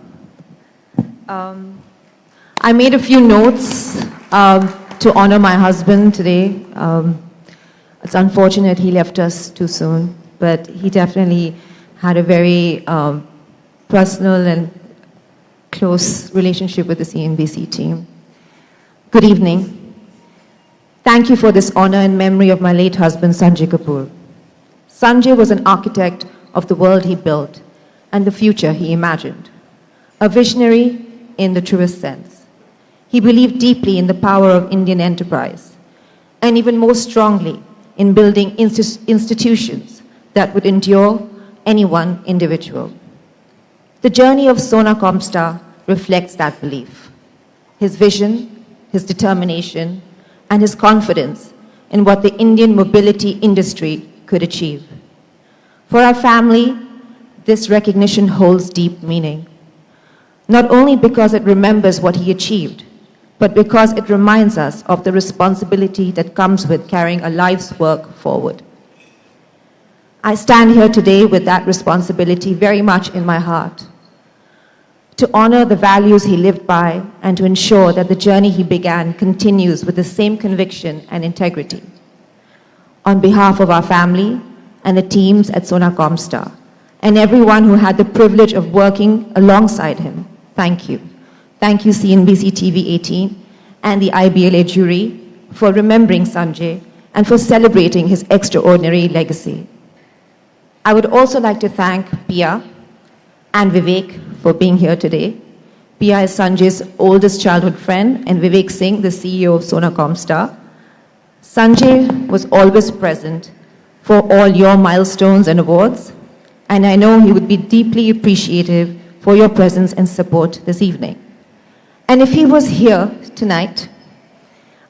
I made a few notes to honor my husband today. It's unfortunate he left us too soon, but he definitely had a very personal and close relationship with the CNBC team. Good evening. Thank you for this honor in memory of my late husband, Sanjay Kapoor. Sanjay was an architect of the world he built and the future he imagined. A visionary in the truest sense. He believed deeply in the power of Indian enterprise, and even more strongly in building institutions that would endure any one individual. The journey of Sona Comstar reflects that belief. His vision, his determination, and his confidence in what the Indian mobility industry could achieve. For our family, this recognition holds deep meaning, not only because it remembers what he achieved, but because it reminds us of the responsibility that comes with carrying a life's work forward. I stand here today with that responsibility very much in my heart, to honor the values he lived by and to ensure that the journey he began continues with the same conviction and integrity. On behalf of our family and the teams at Sona Comstar and everyone who had the privilege of working alongside him, thank you. Thank you, CNBC TV 18 and the IBLA jury for remembering Sanjay and for celebrating his extraordinary legacy. I would also like to thank Pia and Vivek for being here today. Pia is Sanjay's oldest childhood friend, and Vivek Singh, the CEO of Sona Comstar. Sanjay was always present for all your milestones and awards, and I know he would be deeply appreciative for your presence and support this evening. And if he was here tonight,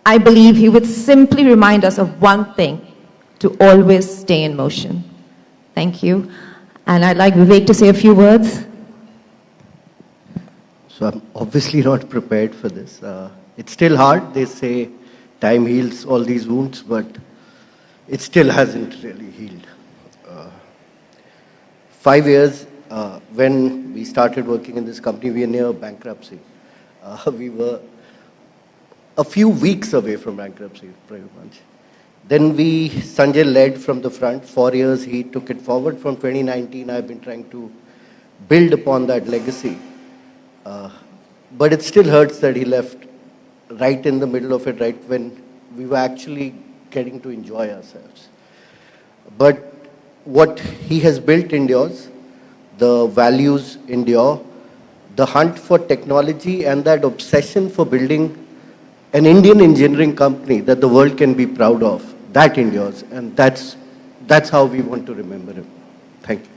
I believe he would simply remind us of one thing: to always stay in motion. Thank you. And I'd like Vivek to say a few words.
So I'm obviously not prepared for this. It's still hard. They say time heals all these wounds, but it still hasn't really healed. 5 years, when we started working in this company, we were near bankruptcy. We were a few weeks away from bankruptcy, pretty much. Then Sanjay led from the front. 4 years, he took it forward. From 2019, I've been trying to build upon that legacy. But it still hurts that he left right in the middle of it, right when we were actually getting to enjoy ourselves. But what he has built endures, the values endure, the hunt for technology and that obsession for building an Indian engineering company that the world can be proud of, that endures. And that's how we want to remember him. Thank you.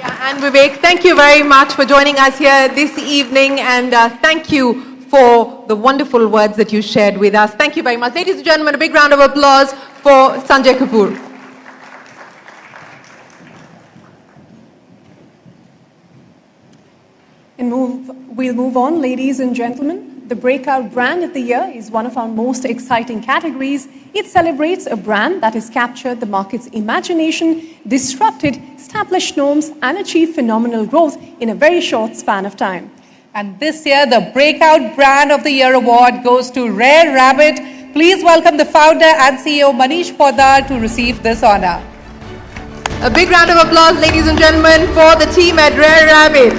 And Vivek, thank you very much for joining us here this evening, and thank you for the wonderful words that you shared with us. Thank you very much. Ladies and gentlemen, a big round of applause for Sanjay Kapoor.
And we'll move on, ladies and gentlemen. The Breakout Brand of the Year is one of our most exciting categories. It celebrates a brand that has captured the market's imagination, disrupted established norms, and achieved phenomenal growth in a very short span of time.
And this year, the Breakout Brand of the Year award goes to Rare Rabbit. Please welcome the founder and CEO Manish Poddar to receive this honor.
A big round of applause, ladies and gentlemen, for the team at Rare Rabbit.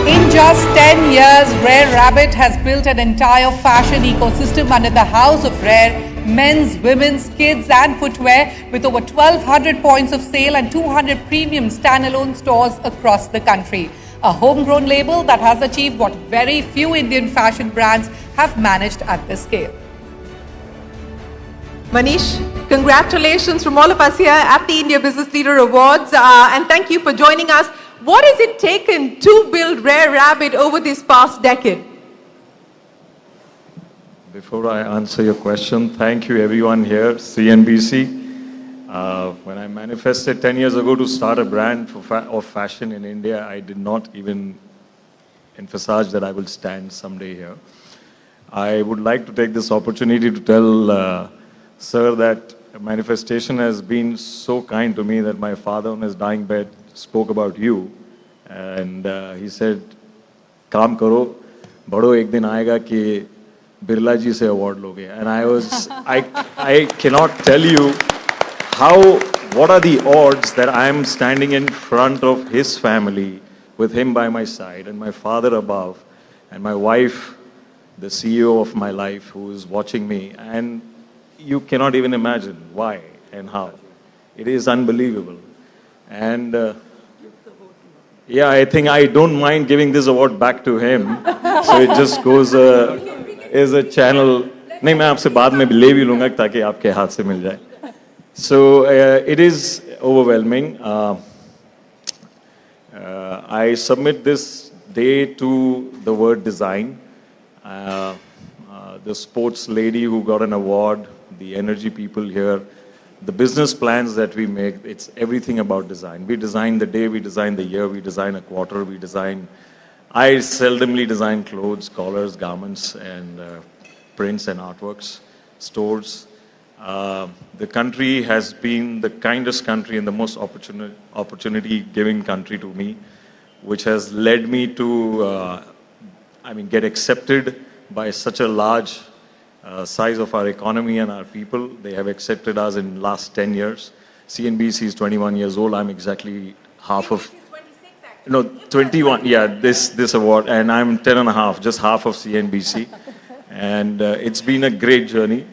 In just 10 years, Rare Rabbit has built an entire fashion ecosystem under the House of Rare, men's, women's, kids and footwear, with over 1,200 points of sale and 200 premium standalone stores across the country. A homegrown label that has achieved what very few Indian fashion brands have managed at this scale.
Manish, congratulations from all of us here at the India Business Leader Awards, and thank you for joining us. What has it taken to build Rare Rabbit over this past decade?
Before I answer your question, thank you everyone here, CNBC. When I manifested 10 years ago to start a brand of fashion in India, I did not even emphasize that I will stand someday here. I would like to take this opportunity to tell Sir that manifestation has been so kind to me that my father on his dying bed spoke about you. And he said, काम करो, बड़ो एक दिन आएगा कि बिरला जी से award लोगे. And I cannot tell you what are the odds that I am standing in front of his family with him by my side and my father above and my wife, the CEO of my life, who is watching me. And you cannot even imagine why and how. It is unbelievable. And yeah, I think I don't mind giving this award back to him. So it just goes as a channel. नहीं मैं आपसे बाद में ले भी लूँगा ताकि आपके हाथ से मिल जाए. So it is overwhelming. I submit this day to the word design. The sports lady who got an award, the energy people here, the business plans that we make, it's everything about design. We design the day, we design the year, we design a quarter, I seldomly design clothes, collars, garments, and prints and artworks, stores. The country has been the kindest country and the most opportunity-giving country to me, which has led me to, get accepted by such a large size of our economy and our people. They have accepted us in the last 10 years. CNBC is 21 years old. I'm exactly half of... No, 21, yeah, this award. And I'm 10 and a half, just half of CNBC. And it's been a great journey.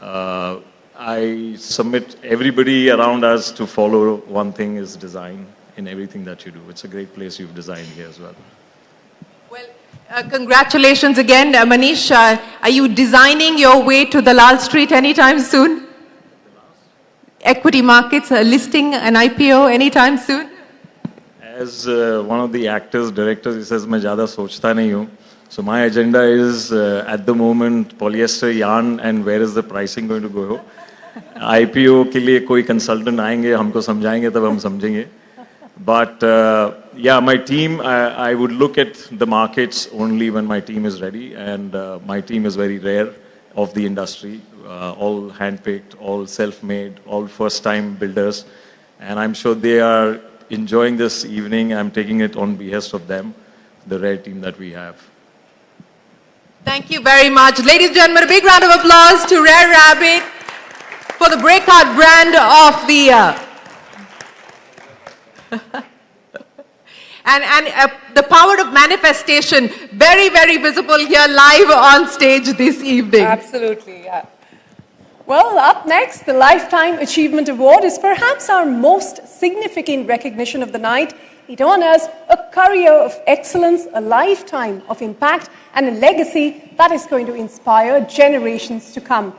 I submit everybody around us to follow one thing is design in everything that you do. It's a great place you've designed here as well.
Congratulations again, Manish. Are you designing your way to the Lal Street anytime soon? Equity markets, listing an IPO anytime soon?
As one of the actors, directors, he says, मैं ज़्यादा सोचता नहीं हूँ. So my agenda is at the moment polyester yarn and where is the pricing going to go? IPO के लिए कोई consultant आएंगे, हमको समझाएंगे तब हम समझेंगे. But yeah, my team, I would look at the markets only when my team is ready, and my team is very rare of the industry, all handpicked, all self-made, all first-time builders, and I'm sure they are enjoying this evening. I'm taking it on behest of them, the rare team that we have.
Thank you very much. Ladies and gentlemen, a big round of applause to Rare Rabbit for the breakout brand of the year. and the power of manifestation, very, very visible here live on stage this evening.
Absolutely, yeah.
Well, up next, the Lifetime Achievement Award is perhaps our most significant recognition of the night. It honors a career of excellence, a lifetime of impact, and a legacy that is going to inspire generations to come.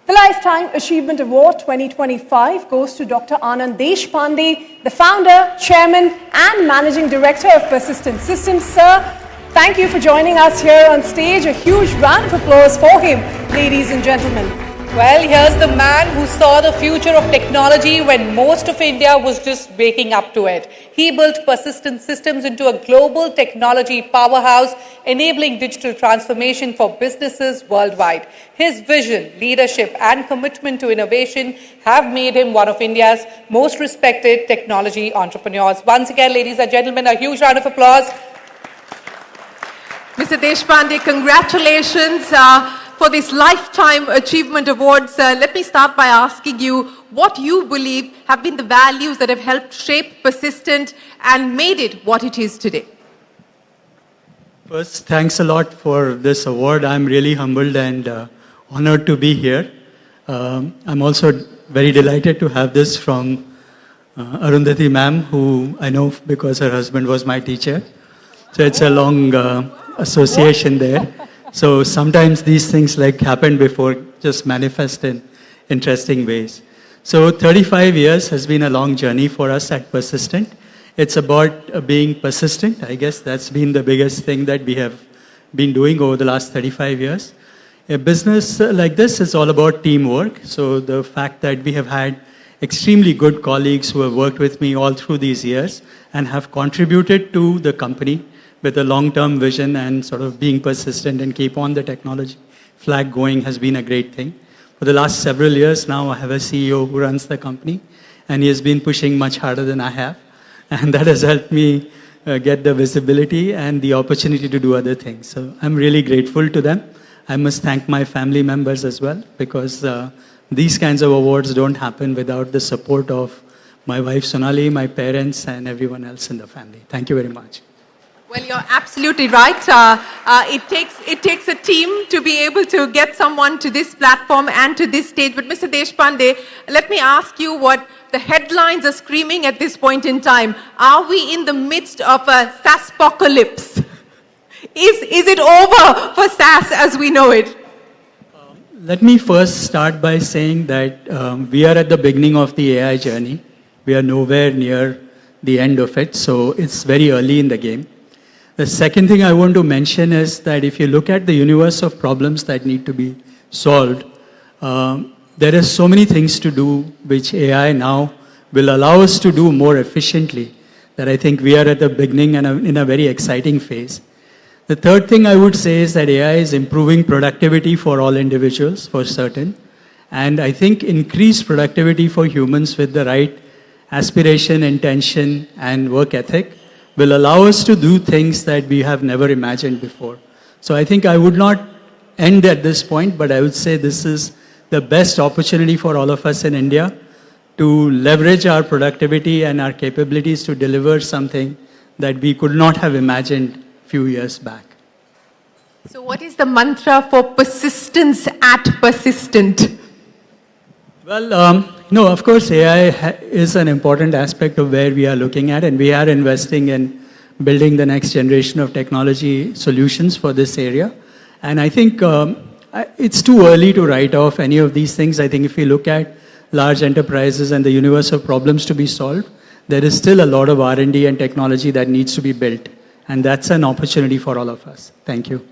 The Lifetime Achievement Award 2025 goes to Dr. Anand Deshpande, the founder, chairman, and managing director of Persistent Systems. Sir, thank you for joining us here on stage. A huge round of applause for him, ladies and gentlemen.
Well, here's the man who saw the future of technology when most of India was just waking up to it. He built Persistent Systems into a global technology powerhouse, enabling digital transformation for businesses worldwide. His vision, leadership, and commitment to innovation have made him one of India's most respected technology entrepreneurs. Once again, ladies and gentlemen, a huge round of applause.
Mr. Deshpande, congratulations for this Lifetime Achievement Awards. Let me start by asking you what you believe have been the values that have helped shape Persistent and made it what it is today.
First, thanks a lot for this award. I'm really humbled and honored to be here. I'm also very delighted to have this from Arundhati ma'am, who I know because her husband was my teacher. So it's a long association there. So sometimes these things like happen before just manifest in interesting ways. So 35 years has been a long journey for us at Persistent. It's about being persistent. I guess that's been the biggest thing that we have been doing over the last 35 years. A business like this is all about teamwork. So the fact that we have had extremely good colleagues who have worked with me all through these years and have contributed to the company with a long-term vision and sort of being persistent and keep on the technology flag going has been a great thing. For the last several years now, I have a CEO who runs the company, and he has been pushing much harder than I have. And that has helped me get the visibility and the opportunity to do other things. So I'm really grateful to them. I must thank my family members as well, because these kinds of awards don't happen without the support of my wife Sonali, my parents, and everyone else in the family. Thank you very much.
Well, you're absolutely right. It takes a team to be able to get someone to this platform and to this stage. But Mr. Deshpande, let me ask you what the headlines are screaming at this point in time. Are we in the midst of a SaaSpocalypse? Is it over for SaaS as we know it?
Let me first start by saying that we are at the beginning of the AI journey. We are nowhere near the end of it, so it's very early in the game. The second thing I want to mention is that if you look at the universe of problems that need to be solved, there are so many things to do which AI now will allow us to do more efficiently, that I think we are at the beginning and in a very exciting phase. The third thing I would say is that AI is improving productivity for all individuals, for certain. And I think increased productivity for humans with the right aspiration, intention, and work ethic will allow us to do things that we have never imagined before. So I think I would not end at this point, but I would say this is the best opportunity for all of us in India to leverage our productivity and our capabilities to deliver something that we could not have imagined a few years back.
So what is the mantra for persistence at persistent?
Well, no, of course, AI is an important aspect of where we are looking at, and we are investing in building the next generation of technology solutions for this area. And I think it's too early to write off any of these things. I think if you look at large enterprises and the universe of problems to be solved, there is still a lot of R&D and technology that needs to be built. And that's an opportunity for all of us. Thank you.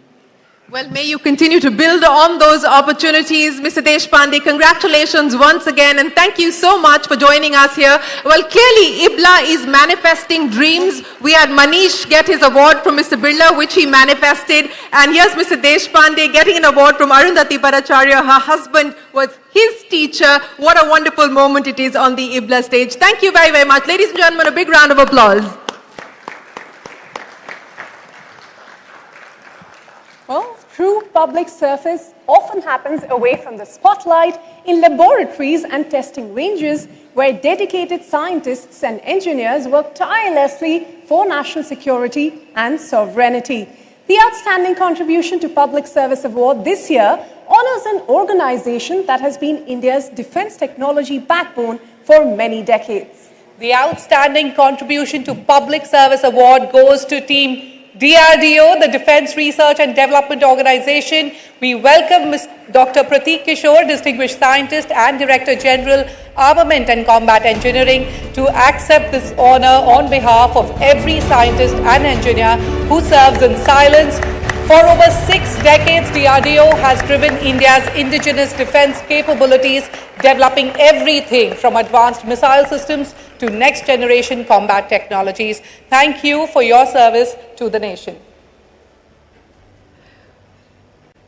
Well, may you continue to build on those opportunities. Mr. Deshpande, congratulations once again, and thank you so much for joining us here. Well, clearly, IBLA is manifesting dreams. We had Manish get his award from Mr. Birla, which he manifested. And here's Mr. Deshpande getting an award from Arundhati Bhattacharya. Her husband was his teacher. What a wonderful moment it is on the IBLA stage. Thank you very, very much. Ladies and gentlemen, a big round of applause.
Well, true public service often happens away from the spotlight in laboratories and testing ranges where dedicated scientists and engineers work tirelessly for national security and sovereignty. The Outstanding Contribution to Public Service Award this year honors an organization that has been India's defense technology backbone for many decades.
The Outstanding Contribution to Public Service Award goes to Team DRDO, the Defense Research and Development Organization. We welcome Dr. Prateek Kishore, Distinguished Scientist and Director General, Armament and Combat Engineering, to accept this honor on behalf of every scientist and engineer who serves in silence. For over 6 decades, DRDO has driven India's indigenous defense capabilities, developing everything from advanced missile systems to next-generation combat technologies. Thank you for your service to the nation.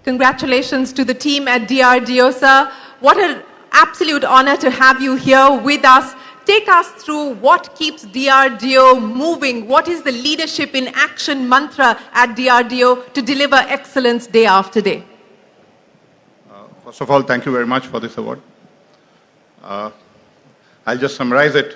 Congratulations to the team at DRDO, sir. What an absolute honor to have you here with us. Take us through what keeps DRDO moving. What is the leadership in action mantra at DRDO to deliver excellence day after day?
First of all, thank you very much for this award. I'll just summarize it.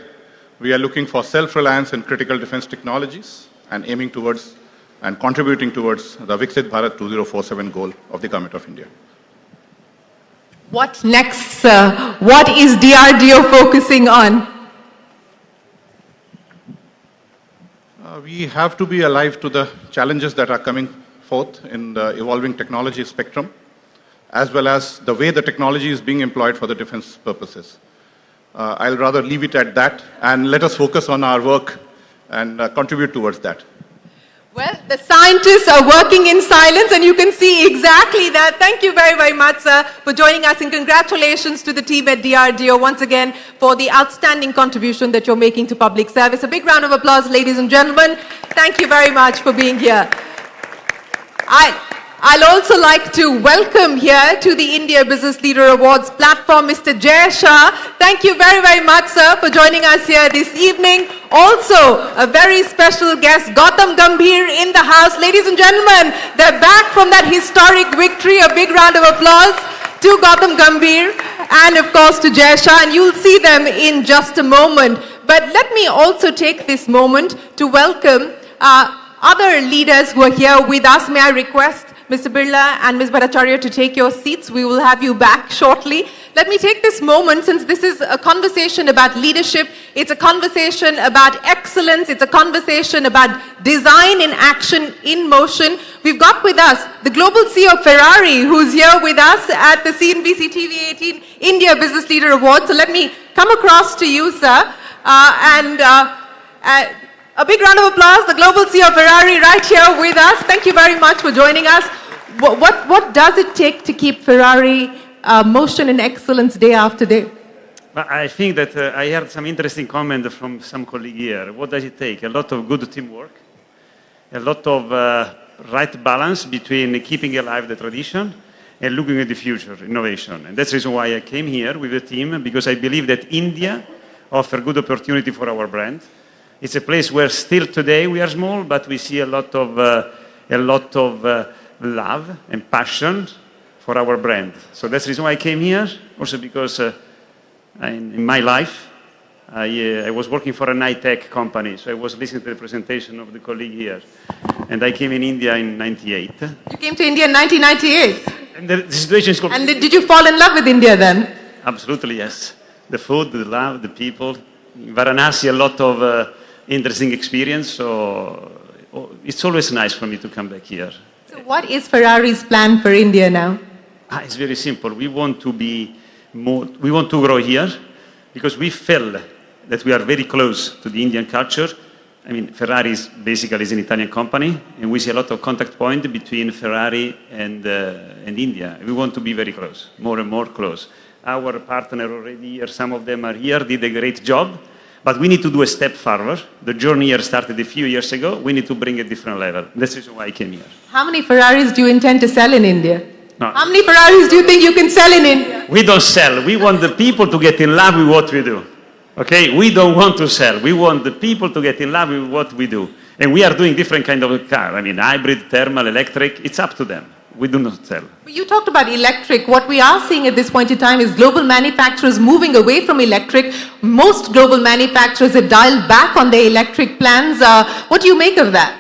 We are looking for self-reliance in critical defense technologies and aiming towards and contributing towards the Viksit Bharat 2047 goal of the Government of India.
What next, sir? What is DRDO focusing on?
We have to be alive to the challenges that are coming forth in the evolving technology spectrum, as well as the way the technology is being employed for the defense purposes. I'll rather leave it at that, and let us focus on our work and contribute towards that.
Well, the scientists are working in silence, and you can see exactly that. Thank you very, very much, sir, for joining us, and congratulations to the team at DRDO once again for the outstanding contribution that you're making to public service. A big round of applause, ladies and gentlemen. Thank you very much for being here. I'll also like to welcome here to the India Business Leader Awards platform, Mr. Jay Shah. Thank you very, very much, sir, for joining us here this evening. Also, a very special guest, Gautam Gambhir in the house. Ladies and gentlemen, they're back from that historic victory. A big round of applause to Gautam Gambhir and, of course, to Jay Shah. And you'll see them in just a moment. But let me also take this moment to welcome other leaders who are here with us. May I request Mr. Birla and Ms. Bhattacharya to take your seats. We will have you back shortly. Let me take this moment, since this is a conversation about leadership, it's a conversation about excellence, it's a conversation about design in action, in motion. We've got with us the Global CEO of Ferrari, who's here with us at the CNBC TV 18 India Business Leader Awards. So let me come across to you, sir, a big round of applause, the Global CEO of Ferrari right here with us. Thank you very much for joining us. What does it take to keep Ferrari motion in excellence day after day?
I think that I heard some interesting comment from some colleague here. What does it take? A lot of good teamwork, a lot of right balance between keeping alive the tradition and looking at the future, innovation. And that's the reason why I came here with the team, because I believe that India offers good opportunity for our brand. It's a place where still today we are small, but we see a lot of love and passion for our brand. So that's the reason why I came here. Also because in my life, I was working for an high-tech company. So I was listening to the presentation of the colleague here. And I came in India in 98.
You came to India in 1998?
And the situation is called...
And did you fall in love with India then?
Absolutely, yes. The food, the love, the people. In Varanasi, a lot of interesting experience. So it's always nice for me to come back here.
So what is Ferrari's plan for India now?
It's very simple. We want to be more, we want to grow here because we feel that we are very close to the Indian culture. I mean, Ferrari is basically is an Italian company, and we see a lot of contact point between Ferrari and India. We want to be very close, more and more close. Our partner already here, some of them are here, did a great job, but we need to do a step further. The journey here started a few years ago. We need to bring a different level. That's the reason why I came here.
How many Ferraris do you intend to sell in India?
No.
How many Ferraris do you think you can sell in India?
We don't sell. We want the people to get in love with what we do. Okay? We don't want to sell. We want the people to get in love with what we do. And we are doing different kind of car. I mean, hybrid, thermal, electric. It's up to them. We do not sell.
You talked about electric. What we are seeing at this point in time is global manufacturers moving away from electric. Most global manufacturers have dialed back on their electric plans. What do you make of that?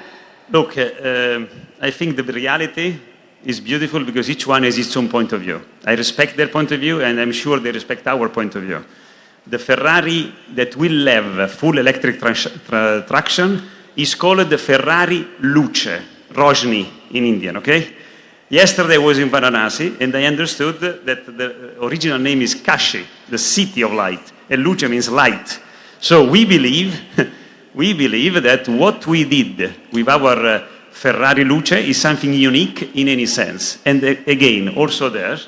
Look, I think the reality is beautiful because each one has its own point of view. I respect their point of view, and I'm sure they respect our point of view. The Ferrari that will have full electric traction is called the Ferrari Luce, Rojni in Indian, okay? Yesterday I was in Varanasi, and I understood that the original name is Kashi, the city of light, and Luce means light. So we believe that what we did with our Ferrari Luce is something unique in any sense. And again, also there,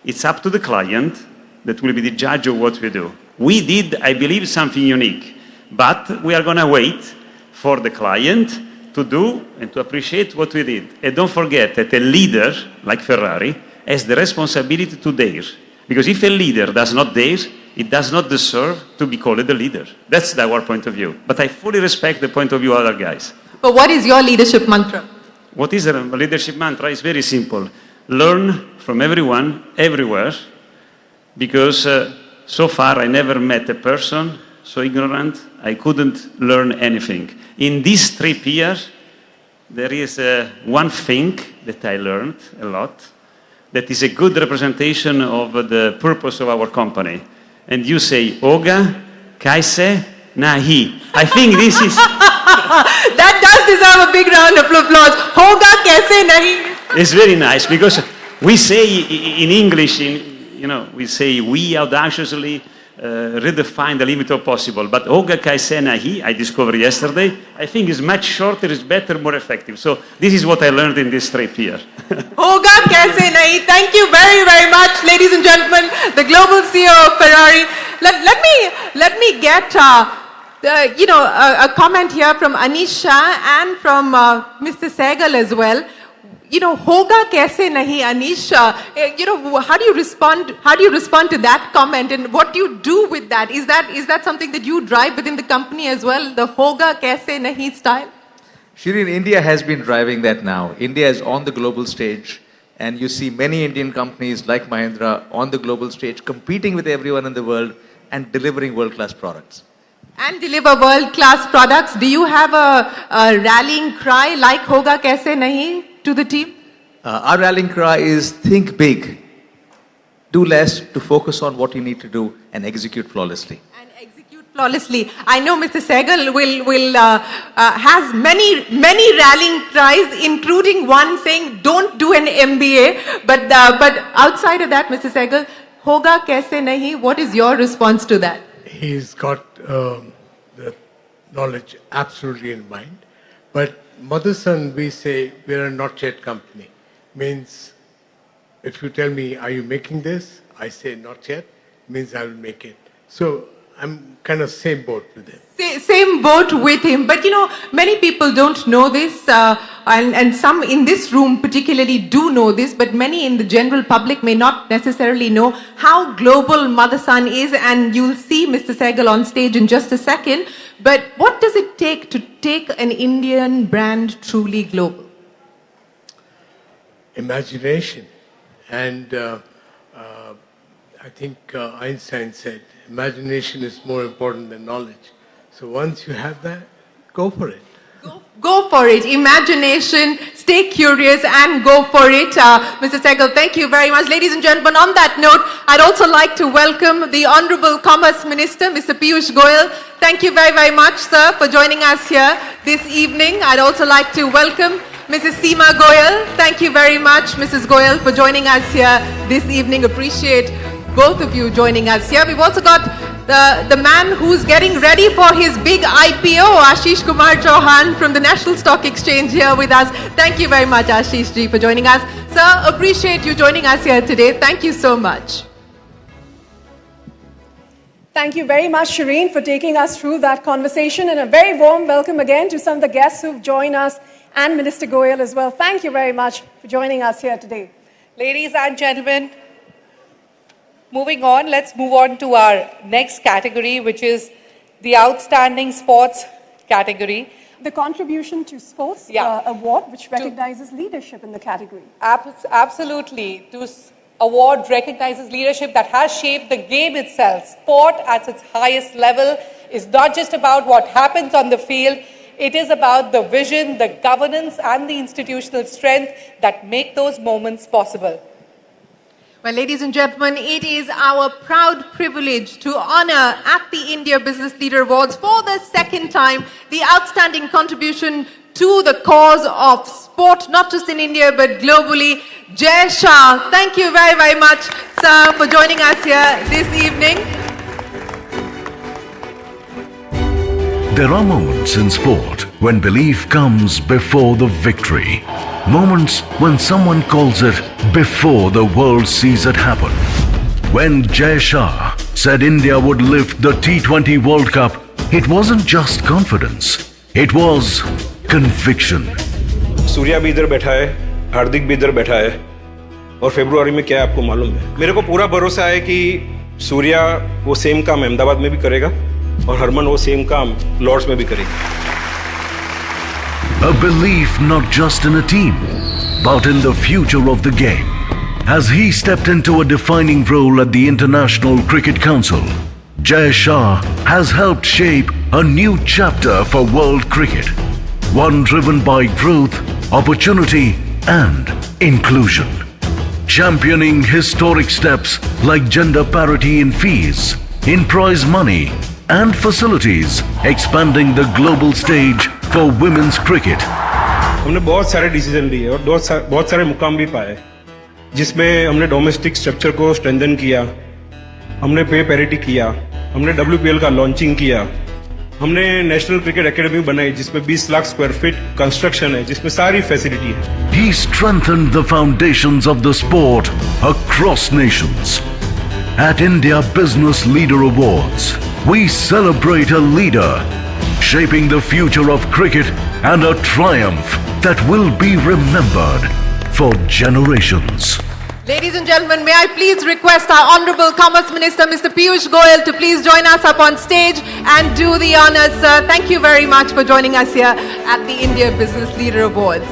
it's up to the client that will be the judge of what we do. We did, I believe, something unique, but we are going to wait for the client to do and to appreciate what we did. And don't forget that a leader like Ferrari has the responsibility to dare. Because if a leader does not dare, it does not deserve to be called a leader. That's our point of view. But I fully respect the point of view of other guys.
But what is your leadership mantra?
What is a leadership mantra? It's very simple. Learn from everyone, everywhere, because so far I never met a person so ignorant I couldn't learn anything. In these 3 years, there is one thing that I learned a lot that is a good representation of the purpose of our company. And you say, Hoga, kaise, nahi. I think this is...
That does deserve a big round of applause. Hoga, kaise, nahi.
It's very nice because we say in English, we say we audaciously redefine the limit of possible. But Hoga Kaise Nahi, I discovered yesterday, I think is much shorter, is better, more effective. So this is what I learned in this trip here.
Hoga kaise nahi. Thank you very, very much, ladies and gentlemen, the global CEO of Ferrari. Let me get a comment here from Anisha and from Mr. Sehgal as well. Hoga kaise nahi, Anish. How do you respond to that comment, and what do you do with that? Is that something that you drive within the company as well, the hoga kaise nahi style?
Shireen, India has been driving that now. India is on the global stage, and you see many Indian companies like Mahindra on the global stage competing with everyone in the world and delivering world-class products.
And deliver world-class products. Do you have a rallying cry like hoga kaise nahi to the team?
Our rallying cry is think big, do less to focus on what you need to do and execute flawlessly.
Flawlessly. I know Mr. Sehgal has many rallying cries, including one saying, "Don't do an MBA." But outside of that, Mr. Sehgal, hoga kaise nahi? What is your response to that?
He's got the knowledge absolutely in mind. But Motherson, we say we're a not yet company. Means if you tell me, are you making this? I say not yet, means I will make it. So I'm kind of same boat with him.
Same boat with him. But many people don't know this, and some in this room particularly do know this, but many in the general public may not necessarily know how global Motherson is, and you'll see Mr. Sehgal on stage in just a second. But what does it take to take an Indian brand truly global?
Imagination. And I think Einstein said, imagination is more important than knowledge. So once you have that, go for it.
Go for it. Imagination, stay curious and go for it. Mr. Sehgal, thank you very much. Ladies and gentlemen, on that note, I'd also like to welcome the Honorable Commerce Minister, Mr. Piyush Goyal. Thank you very, very much, sir, for joining us here this evening. I'd also like to welcome Mrs. Seema Goyal. Thank you very much, Mrs. Goyal, for joining us here this evening. Appreciate both of you joining us here. We've also got the man who's getting ready for his big IPO, Ashish Kumar Chauhan from the National Stock Exchange here with us. Thank you very much, Ashish ji, for joining us. Sir, appreciate you joining us here today. Thank you so much.
Thank you very much, Shireen, for taking us through that conversation, and a very warm welcome again to some of the guests who've joined us, and Minister Goyal as well. Thank you very much for joining us here today.
Ladies and gentlemen, moving on, let's move on to our next category, which is the Outstanding Sports category.
The Contribution to Sports award, which recognizes leadership in the category.
Absolutely. This award recognizes leadership that has shaped the game itself. Sport at its highest level is not just about what happens on the field. It is about the vision, the governance, and the institutional strength that make those moments possible.
Well, ladies and gentlemen, it is our proud privilege to honor at the India Business Leader Awards for the second time the outstanding contribution to the cause of sport, not just in India but globally, Jay Shah. Thank you very, very much, sir, for joining us here this evening.
There are moments in sport when belief comes before the victory. Moments when someone calls it before the world sees it happen. When Jay Shah said India would lift the T20 World Cup, it wasn't just confidence, it was conviction.
Surya भी इधर बैठा है, हार्दिक भी इधर बैठा है, और फरवरी में क्या है आपको मालूम है? मेरे को पूरा भरोसा है कि सूर्या वो सेम काम अहमदाबाद में भी करेगा और हरमन वो सेम काम लॉर्ड्स में भी करेगी.
A belief not just in a team, but in the future of the game. As he stepped into a defining role at the International Cricket Council, Jay Shah has helped shape a new chapter for world cricket. One driven by growth, opportunity, and inclusion. Championing historic steps like gender parity in fees, in prize money, and facilities, expanding the global stage for women's cricket.
हमने बहुत सारे decision लिए और बहुत सारे मुकाम भी पाए, जिसमें हमने डोमेस्टिक स्ट्रक्चर को स्ट्रेंथन किया, हमने पे पैरिटी किया, हमने WPL का लॉन्चिंग किया, हमने नेशनल क्रिकेट एकेडमी बनाई जिसमें 20 लाख स्क्वायर फीट कंस्ट्रक्शन है, जिसमें सारी फैसिलिटी है।
He strengthened the foundations of the sport across nations. At India Business Leader Awards, we celebrate a leader shaping the future of cricket and a triumph that will be remembered for generations.
Ladies and gentlemen, may I please request our Honourable Commerce Minister, Mr. Piyush Goyal, to please join us up on stage and do the honours, sir. Thank you very much for joining us here at the India Business Leader Awards.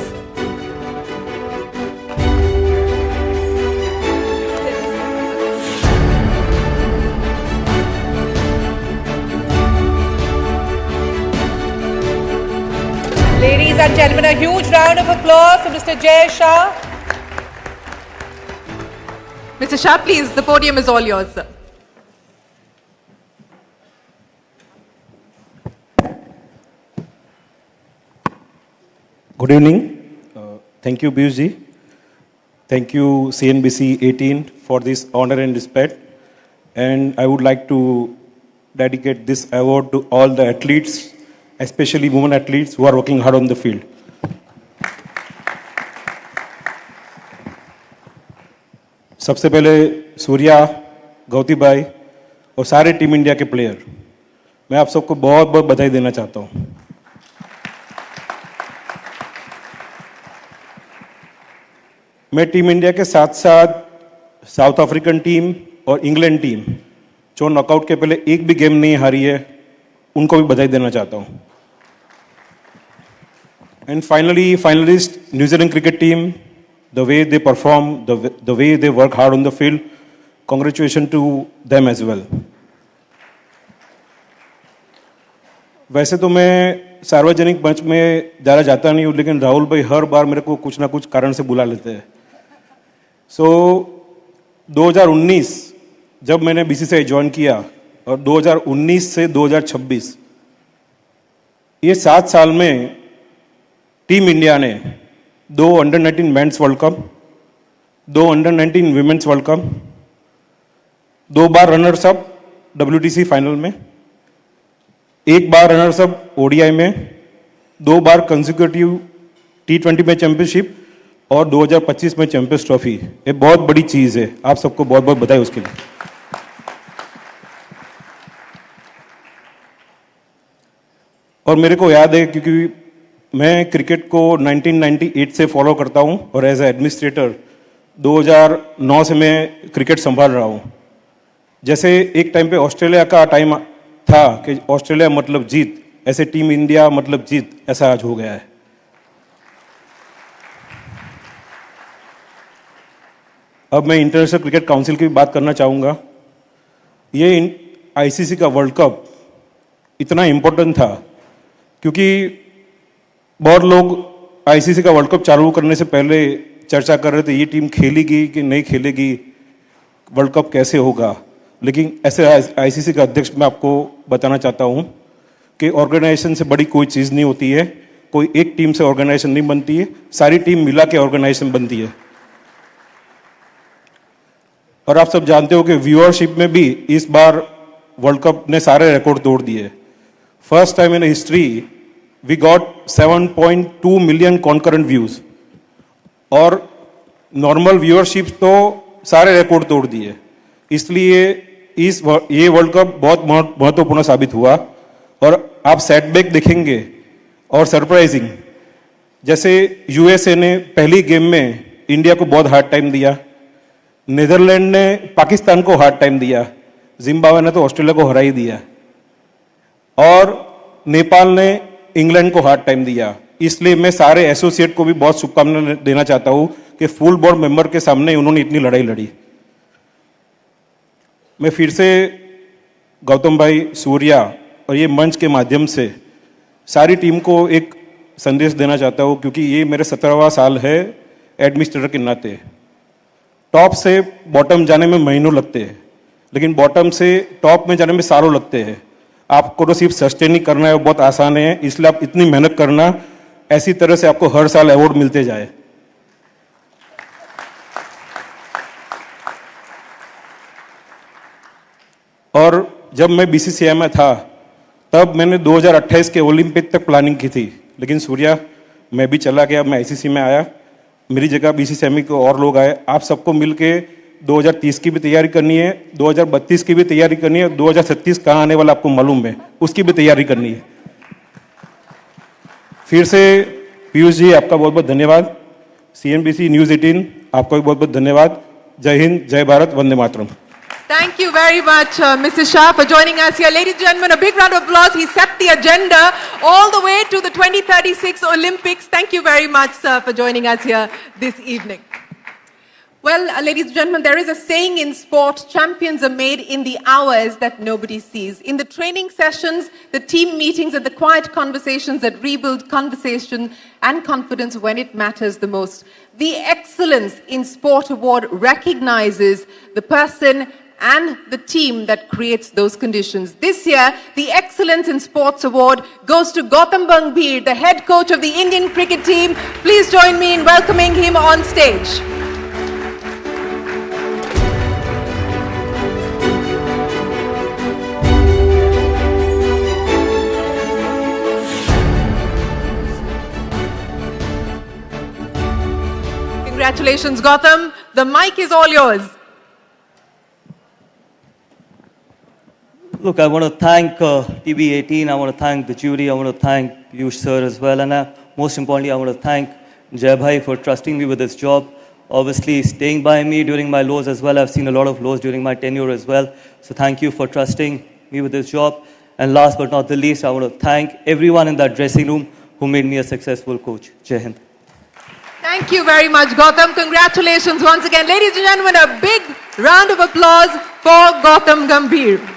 Ladies and gentlemen, a huge round of applause for Mr. Jay Shah.
Mr. Shah, please, the podium is all yours, sir.
Good evening. Thank you, Piyush ji. Thank you, CNBC 18, for this honor and respect. And I would like to dedicate this award to all the athletes, especially women athletes who are working hard on the field. सबसे पहले सूर्या, गौती भाई और सारे team India के player, मैं आप सबको बहुत बहुत बधाई देना चाहता हूं। मैं टीम इंडिया के साथ साथ साउथ अफ्रीकन टीम और इंग्लैंड टीम जो नॉकआउट के पहले एक भी गेम नहीं हारी है, उनको भी बधाई देना चाहता हूं। And finally finalist New Zealand cricket team, the way they perform, the way they work hard on the field, congratulations to them as well. वैसे तो मैं सार्वजनिक मंच में ज़्यादा जाता नहीं हूँ, लेकिन राहुल भाई हर बार मेरे को कुछ ना कुछ कारण से बुला लेते हैं। 2019 जब मैंने BCCI ज्वाइन किया और 2019 से 2026 ये 7 साल में टीम इंडिया ने 2 under-19 mains world cup, 2 under-19 women's world cup, 2 बार रनर्स अप WTC फाइनल में, 1 बार रनर्स अप ODI में, 2 बार कंसेक्यूटिव T20 में चैंपियनशिप और 2025 में चैंपियंस ट्रॉफी। ये बहुत बड़ी चीज़ है, आप सबको बहुत बहुत बधाई उसके लिए। और मेरे को याद है क्योंकि मैं क्रिकेट को 1998 से फॉलो करता हूं और एज ए एडमिनिस्ट्रेटर 2009 से मैं क्रिकेट संभाल रहा हूं। जैसे एक टाइम पे ऑस्ट्रेलिया का टाइम था कि ऑस्ट्रेलिया मतलब जीत, ऐसे टीम इंडिया मतलब जीत, ऐसा आज हो गया है। अब मैं इंटरनेशनल क्रिकेट काउंसिल की बात करना चाहूँगा। ये ICC का वर्ल्ड कप इतना इम्पोर्टेंट था क्योंकि बहुत लोग ICC का वर्ल्ड कप चालू करने से पहले चर्चा कर रहे थे ये टीम खेलेगी कि नहीं खेलेगी, वर्ल्ड कप कैसे होगा। लेकिन ऐसे ICC का अध्यक्ष मैं आपको बताना चाहता हूँ कि ऑर्गेनाइजेशन से बड़ी कोई चीज़ नहीं होती है, कोई एक टीम से ऑर्गेनाइजेशन नहीं बनती है, सारी टीम मिला के ऑर्गेनाइजेशन बनती है। और आप सब जानते हो कि व्यूअरशिप में भी इस बार वर्ल्ड कप ने सारे रिकॉर्ड तोड़ दिए। First time in history we got 7.2 million concurrent views और नॉर्मल व्यूअरशिप तो सारे रिकॉर्ड तोड़ दिए। इसलिए ये वर्ल्ड कप बहुत महत्वपूर्ण साबित हुआ। और आप सेटबैक देखेंगे और सरप्राइजिंग, जैसे USA ने पहली गेम में इंडिया को बहुत हार्ड टाइम दिया, नीदरलैंड ने पाकिस्तान को हार्ड टाइम दिया, जिम्बाब्वे ने तो ऑस्ट्रेलिया को हरा ही दिया और नेपाल ने इंग्लैंड को हार्ड टाइम दिया। इसलिए मैं सारे एसोसिएट को भी बहुत शुभकामनाएं देना चाहता हूं कि फुल बोर्ड मेंबर के सामने उन्होंने इतनी लड़ाई लड़ी। मैं फिर से गौतम भाई, सूर्या और ये मंच के माध्यम से सारी टीम को एक संदेश देना चाहता हूं क्योंकि ये मेरे 17वां साल है एडमिनिस्ट्रेटर के नाते। टॉप से बॉटम जाने में महीनों लगते हैं, लेकिन बॉटम से टॉप में जाने में सालों लगते हैं। आपको तो सिर्फ सस्टेन ही करना है, वो बहुत आसान है। इसलिए आप इतनी मेहनत करना, ऐसी तरह से आपको हर साल अवार्ड मिलते जाए। और जब मैं बीसीसीआई में था तब मैंने 2028 के ओलंपिक तक प्लानिंग की थी, लेकिन सूर्या मैं भी चला गया, मैं आईसीसी में आया, मेरी जगह बीसीसीआई में और लोग आए। आप सबको मिलके 2030 की भी तैयारी करनी है, 2032 की भी तैयारी करनी है, 2036 कहाँ आने वाला आपको मालूम है, उसकी भी तैयारी करनी है। फिर से पीयूष जी आपका बहुत बहुत धन्यवाद। CNBC न्यूज़ 18 आपका भी बहुत बहुत धन्यवाद। जय हिंद, जय Bharat, Vande Mataram.
Thank you very much, Mr. Shah, for joining us here. Ladies and gentlemen, a big round of applause. He set the agenda all the way to the 2036 Olympics. Thank you very much, sir, for joining us here this evening. Well, ladies and gentlemen, there is a saying in sport, champions are made in the hours that nobody sees. In the training sessions, the team meetings, and the quiet conversations that rebuild conversation and confidence when it matters the most. The Excellence in Sport Award recognizes the person and the team that creates those conditions. This year, the Excellence in Sports Award goes to Gautam Gambhir, the head coach of the Indian cricket team. Please join me in welcoming him on stage. Congratulations, Gautam. The mic is all yours.
Look, I want to thank TV18, I want to thank the jury, I want to thank Piyush sir as well, and most importantly, I want to thank Jai Bhai for trusting me with this job. Obviously, staying by me during my lows as well. I've seen a lot of lows during my tenure as well. So thank you for trusting me with this job. And last but not the least, I want to thank everyone in that dressing room who made me a successful coach. Jai Hind.
Thank you very much, Gautam. Congratulations once again. Ladies and gentlemen, a big round of applause for Gautam Gambhir.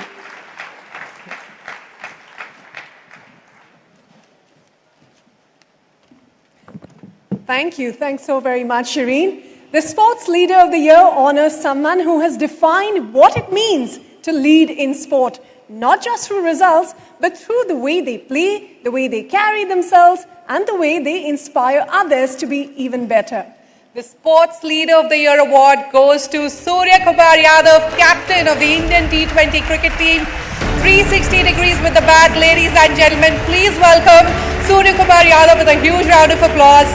Thank you. Thanks so very much, Shireen. The Sports Leader of the Year honors someone who has defined what it means to lead in sport, not just through results, but through the way they play, the way they carry themselves, and the way they inspire others to be even better.
The Sports Leader of the Year award goes to Surya Kumar Yadav, captain of the Indian T20 cricket team. 360 degrees with the bat, ladies and gentlemen. Please welcome Surya Kumar Yadav with a huge round of applause.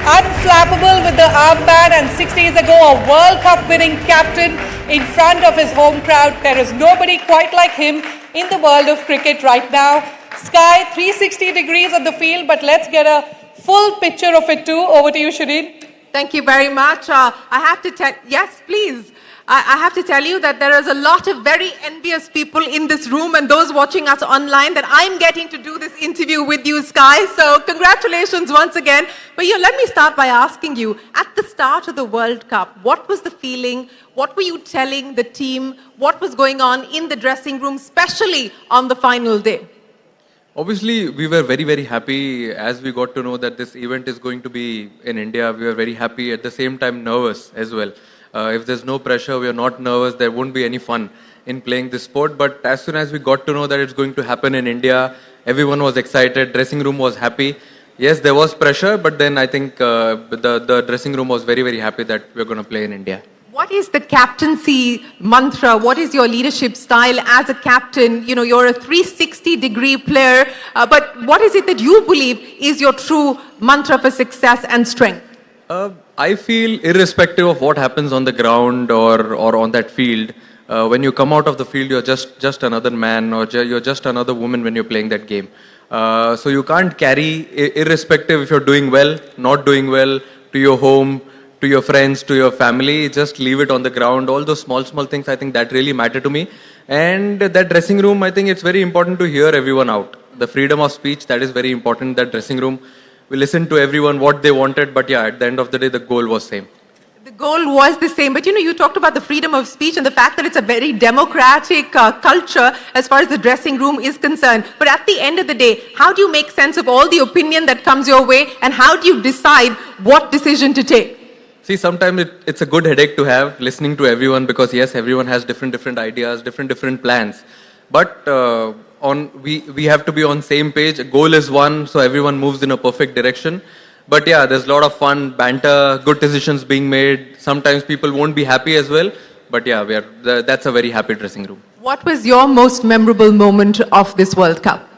Unflappable with the armband, and 6 days ago a World Cup winning captain in front of his home crowd. There is nobody quite like him in the world of cricket right now. Sky 360 degrees on the field, but let's get a full picture of it too. Over to you, Shireen.
Thank you very much. I have to tell, yes, please. I have to tell you that there is a lot of very envious people in this room and those watching us online that I'm getting to do this interview with you, Sky. So congratulations once again. But let me start by asking you, at the start of the World Cup, what was the feeling? What were you telling the team? What was going on in the dressing room, especially on the final day?
Obviously, we were very, very happy as we got to know that this event is going to be in India. We were very happy, at the same time nervous as well. If there's no pressure, we are not nervous, there won't be any fun in playing this sport. But as soon as we got to know that it's going to happen in India, everyone was excited, dressing room was happy. Yes, there was pressure, but then I think the dressing room was very, very happy that we're going to play in India.
What is the captaincy mantra? What is your leadership style as a captain? You're a 360-degree player, but what is it that you believe is your true mantra for success and strength?
I feel irrespective of what happens on the ground or on that field, when you come out of the field, you're just another man or you're just another woman when you're playing that game. So you can't carry, irrespective if you're doing well, not doing well, to your home, to your friends, to your family, just leave it on the ground. All those small things, I think that really matter to me. And that dressing room, I think it's very important to hear everyone out. The freedom of speech, that is very important, that dressing room. We listened to everyone, what they wanted, but yeah, at the end of the day, the goal was same.
The goal was the same, but you talked about the freedom of speech and the fact that it's a very democratic culture as far as the dressing room is concerned. But at the end of the day, how do you make sense of all the opinion that comes your way, and how do you decide what decision to take?
See, sometimes it's a good headache to have, listening to everyone, because yes, everyone has different ideas, different plans. But we have to be on same page. A goal is one, so everyone moves in a perfect direction. But yeah, there's a lot of fun, banter, good decisions being made. Sometimes people won't be happy as well. But yeah, that's a very happy dressing room.
What was your most memorable moment of this World Cup?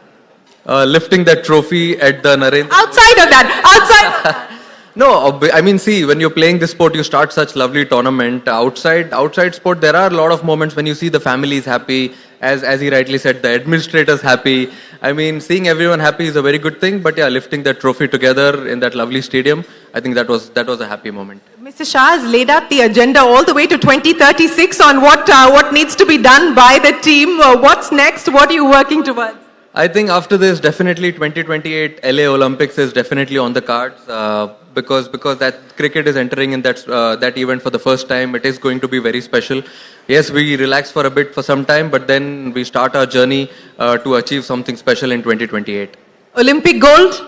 Lifting that trophy at the Narendra.
Outside of that,
No, I mean, see, when you're playing this sport, you start such lovely tournament. Outside sport, there are a lot of moments when you see the families happy, as he rightly said, the administrators happy. I mean, seeing everyone happy is a very good thing. But yeah, lifting that trophy together in that lovely stadium, I think that was a happy moment.
Mr. Shah has laid out the agenda all the way to 2036 on what needs to be done by the team. What's next? What are you working towards?
I think after this, definitely 2028 LA Olympics is definitely on the cards because that cricket is entering in that event for the first time. It is going to be very special. Yes, we relax for a bit for some time, but then we start our journey to achieve something special in 2028.
Olympic gold?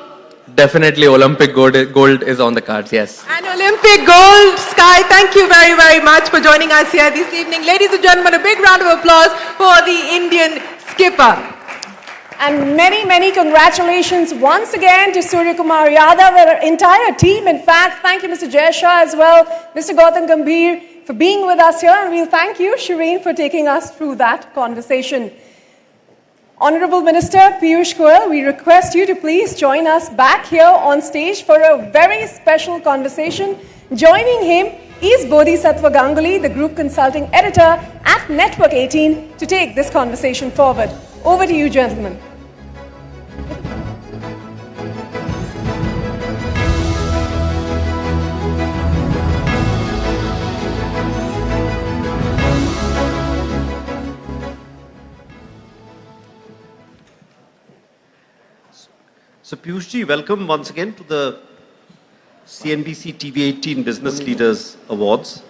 Definitely Olympic gold is on the cards, yes.
And Olympic gold. Sky, thank you very, very much for joining us here this evening. Ladies and gentlemen, a big round of applause for the Indian skipper.
And many, many congratulations once again to Surya Kumar Yadav and our entire team. In fact, thank you, Mr. Jay Shah, as well, Mr. Gautam Gambhir, for being with us here. And we'll thank you, Shireen, for taking us through that conversation. Honorable Minister Piyush Goyal, we request you to please join us back here on stage for a very special conversation. Joining him is Bodhisattva Ganguly, the Group Consulting Editor at Network 18, to take this conversation forward. Over to you, gentlemen.
So Piyush ji, welcome once again to the CNBC TV18 Business Leaders Awards.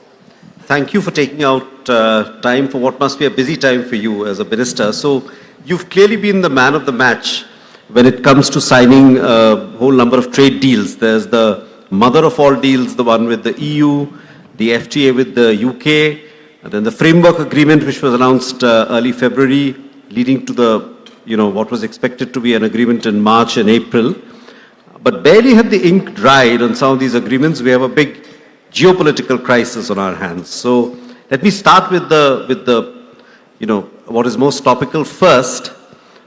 Thank you for taking out time for what must be a busy time for you as a minister. So you've clearly been the man of the match when it comes to signing a whole number of trade deals. There's the mother of all deals, the one with the EU, the FTA with the UK, and then the framework agreement which was announced early February, leading to the what was expected to be an agreement in March and April. But barely had the ink dried on some of these agreements, we have a big geopolitical crisis on our hands. So let me start with the what is most topical first.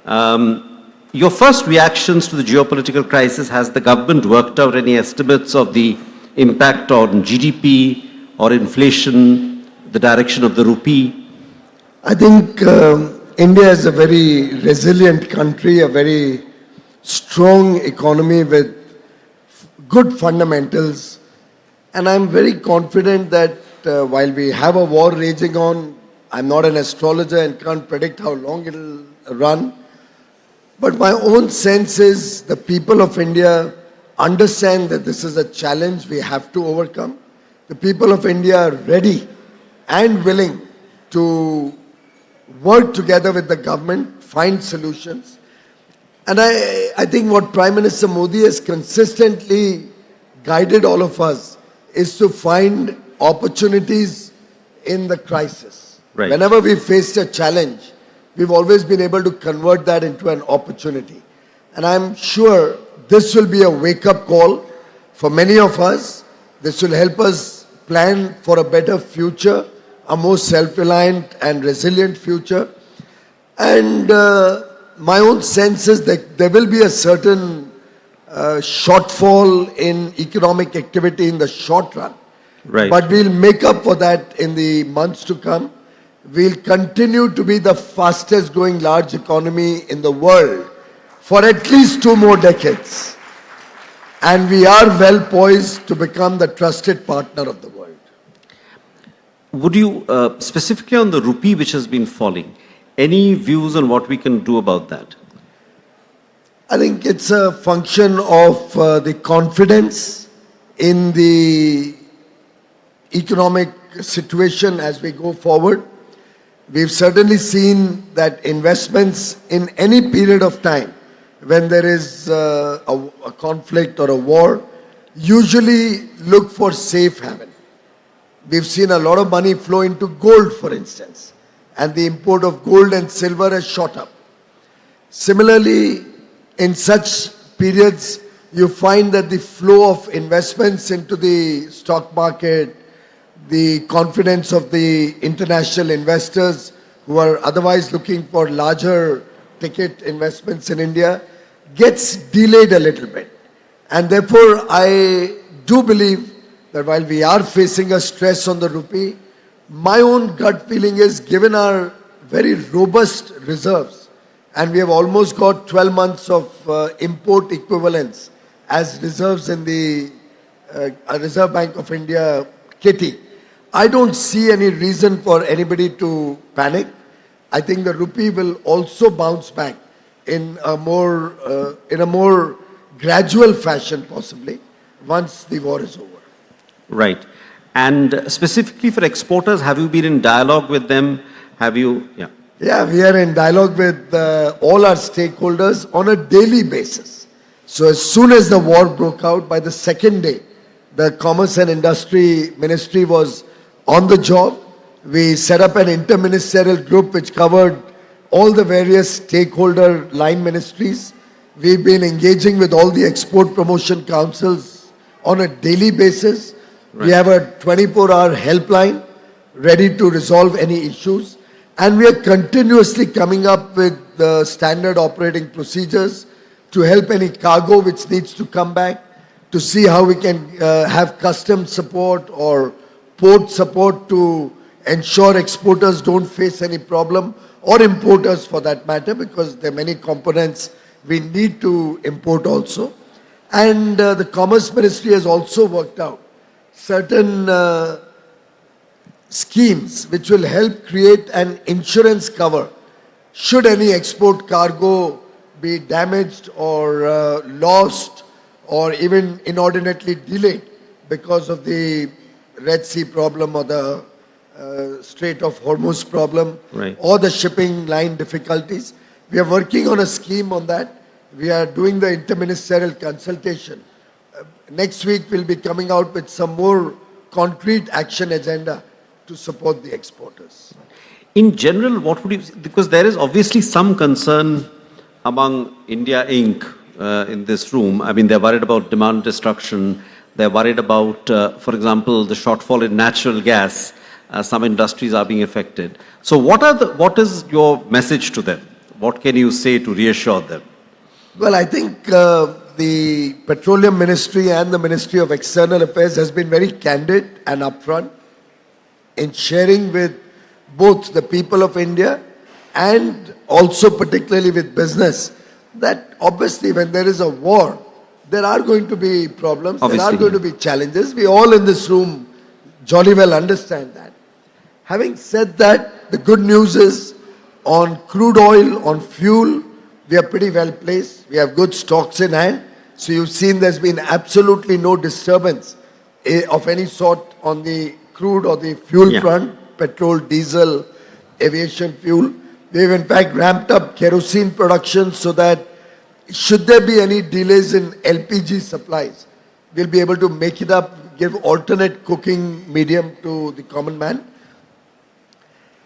Your first reactions to the geopolitical crisis, has the government worked out any estimates of the impact on GDP or inflation, the direction of the rupee?
I think India is a very resilient country, a very strong economy with good fundamentals. And I'm very confident that while we have a war raging on, I'm not an astrologer and can't predict how long it'll run. But my own sense is the people of India understand that this is a challenge we have to overcome. The people of India are ready and willing to work together with the government, find solutions. And I think what Prime Minister Modi has consistently guided all of us is to find opportunities in the crisis.
Right.
Whenever we faced a challenge, we've always been able to convert that into an opportunity. And I'm sure this will be a wake-up call for many of us. This will help us plan for a better future, a more self-reliant and resilient future. And my own sense is that there will be a certain shortfall in economic activity in the short run.
Right.
But we'll make up for that in the months to come. We'll continue to be the fastest growing large economy in the world for at least 2 more decades. And we are well poised to become the trusted partner of the world.
Would you, specifically on the rupee which has been falling, any views on what we can do about that?
I think it's a function of the confidence in the economic situation as we go forward. We've certainly seen that investments in any period of time, when there is a conflict or a war, usually look for safe haven. We've seen a lot of money flow into gold, for instance, and the import of gold and silver has shot up. Similarly, in such periods, you find that the flow of investments into the stock market, the confidence of the international investors
who are otherwise looking for larger ticket investments in India, gets delayed a little bit. And therefore, I do believe that while we are facing a stress on the rupee, my own gut feeling is, given our very robust reserves, and we have almost got 12 months of import equivalents as reserves in the Reserve Bank of India kitty, I don't see any reason for anybody to panic. I think the rupee will also bounce back in a more gradual fashion, possibly, once the war is over.
Right. And specifically for exporters, have you been in dialogue with them? Have you? Yeah.
Yeah, we are in dialogue with all our stakeholders on a daily basis. So as soon as the war broke out, by the second day, the Commerce and Industry Ministry was on the job. We set up an interministerial group which covered all the various stakeholder line ministries. We've been engaging with all the export promotion councils on a daily basis. Right. We have a 24-hour helpline ready to resolve any issues. And we are continuously coming up with the standard operating procedures to help any cargo which needs to come back, to see how we can have customs support or port support to ensure exporters don't face any problem, or importers for that matter, because there are many components we need to import also. And the Commerce Ministry has also worked out certain schemes which will help create an insurance cover should any export cargo be damaged or lost or even inordinately delayed because of the Red Sea problem or the Strait of Hormuz problem, right, or the shipping line difficulties. We are working on a scheme on that. We are doing the interministerial consultation. Next week we'll be coming out with some more concrete action agenda to support the exporters.
In general, what would you, because there is obviously some concern among India Inc. In this room. I mean, they're worried about demand destruction. They're worried about, for example, the shortfall in natural gas. Some industries are being affected. So what is your message to them? What can you say to reassure them?
Well, I think the Petroleum Ministry and the Ministry of External Affairs has been very candid and upfront in sharing with both the people of India and also particularly with business that obviously when there is a war, there are going to be problems, there are going to be challenges. We all in this room jolly well understand that. Having said that, the good news is on crude oil, on fuel, we are pretty well placed. We have good stocks in hand. So you've seen there's been absolutely no disturbance of any sort on the crude or the fuel front, petrol, diesel, aviation fuel. We've in fact ramped up kerosene production so that should there be any delays in LPG supplies, we'll be able to make it up, give alternate cooking medium to the common man.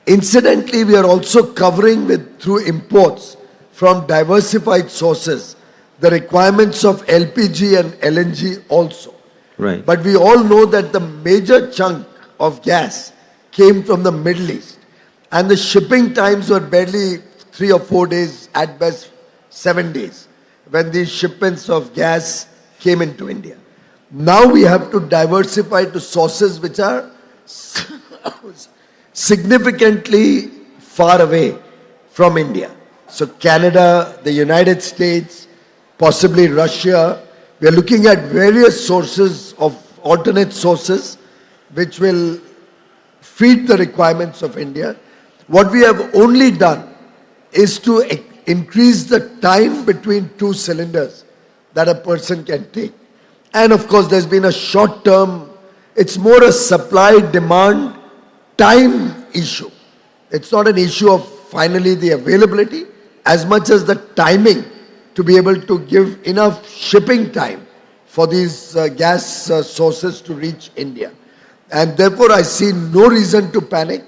Incidentally, we are also covering through imports from diversified sources the requirements of LPG and LNG also.
Right.
But we all know that the major chunk of gas came from the Middle East. And the shipping times were barely 3 or 4 days, at best 7 days, when these shipments of gas came into India. Now we have to diversify to sources which are significantly far away from India. So Canada, the United States, possibly Russia. We are looking at various sources of alternate sources which will feed the requirements of India. What we have only done is to increase the time between two cylinders that a person can take. And of course, there's been a short term, it's more a supply demand time issue. It's not an issue of finally the availability as much as the timing to be able to give enough shipping time for these gas sources to reach India. And therefore, I see no reason to panic.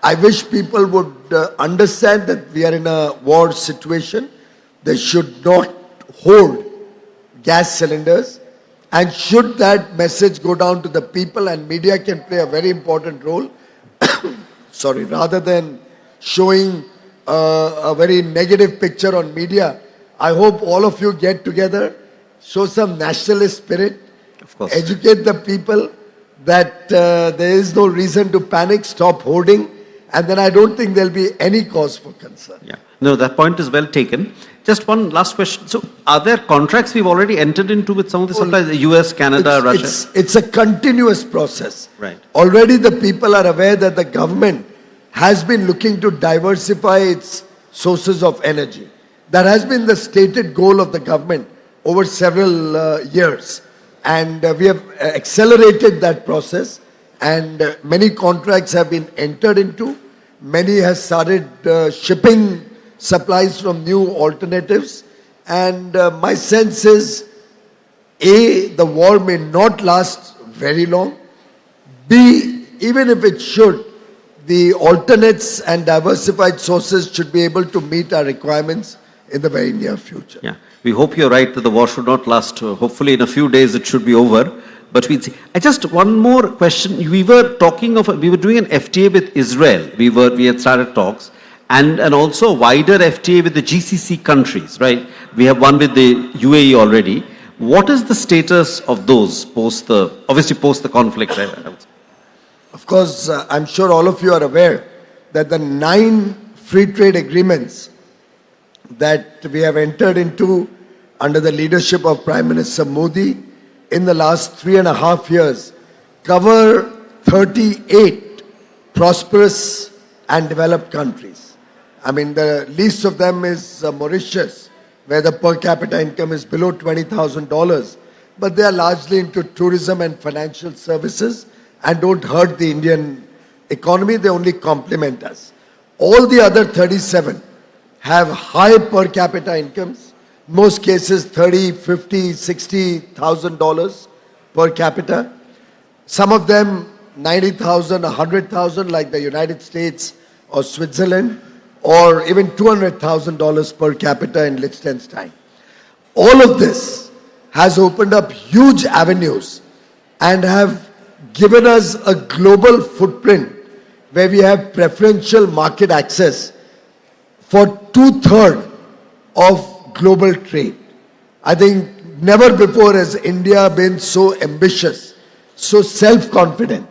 I wish people would understand that we are in a war situation. They should not hoard gas cylinders. And should that message go down to the people, and media can play a very important role, sorry, rather than showing a very negative picture on media. I hope all of you get together, show some nationalist spirit,
of course,
educate the people that there is no reason to panic, stop hoarding, and then I don't think there'll be any cause for concern.
Yeah. No, that point is well taken. Just one last question. So, are there contracts we've already entered into with some of the suppliers, the US, Canada, Russia?
It's a continuous process.
Right.
Already the people are aware that the government has been looking to diversify its sources of energy. That has been the stated goal of the government over several years. And we have accelerated that process, and many contracts have been entered into. Many has started shipping supplies from new alternatives. And my sense is, A, the war may not last very long. B, even if it should, the alternates and diversified sources should be able to meet our requirements in the very near future.
Yeah. We hope you're right that the war should not last. Hopefully in a few days it should be over. But we'll see. Just one more question. We were doing an FTA with Israel. We had started talks, and also a wider FTA with the GCC countries, right? We have one with the UAE already. What is the status of those post the conflict?
Of course, I'm sure all of you are aware that the 9 free trade agreements that we have entered into under the leadership of Prime Minister Modi in the last 3.5 years cover 38 prosperous and developed countries. I mean, the least of them is Mauritius, where the per capita income is below $20,000, but they are largely into tourism and financial services and don't hurt the Indian economy, they only complement us. All the other 37 have high per capita incomes, most cases $30,000, $50,000, $60,000 per capita. Some of them $90,000, $100,000 like the United States or Switzerland, or even $200,000 per capita in Liechtenstein. All of this has opened up huge avenues and have given us a global footprint where we have preferential market access for 2/3 of global trade. I think never before has India been so ambitious, so self-confident,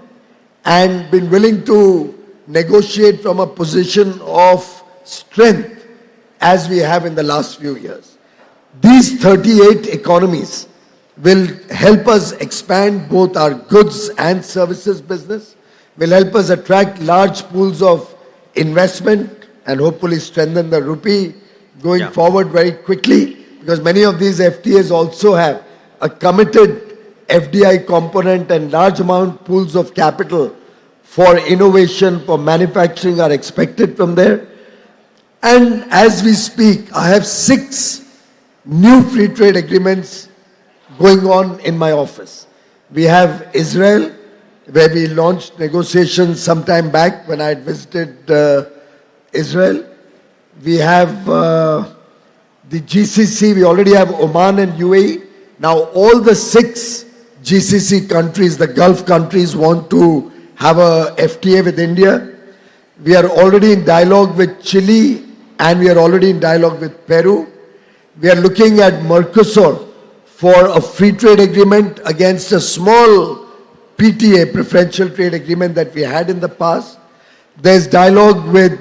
and been willing to negotiate from a position of strength as we have in the last few years. These 38 economies will help us expand both our goods and services business, will help us attract large pools of investment and hopefully strengthen the rupee going forward very quickly, because many of these FTAs also have a committed FDI component, and large amount pools of capital for innovation, for manufacturing are expected from there. And as we speak, I have 6 new free trade agreements going on in my office. We have Israel, where we launched negotiations some time back when I had visited Israel. We have the GCC, we already have Oman and UAE. Now all the 6 GCC countries, the Gulf countries, want to have a FTA with India. We are already in dialogue with Chile, and we are already in dialogue with Peru. We are looking at Mercosur for a free trade agreement against a small PTA, preferential trade agreement, that we had in the past. There's dialogue with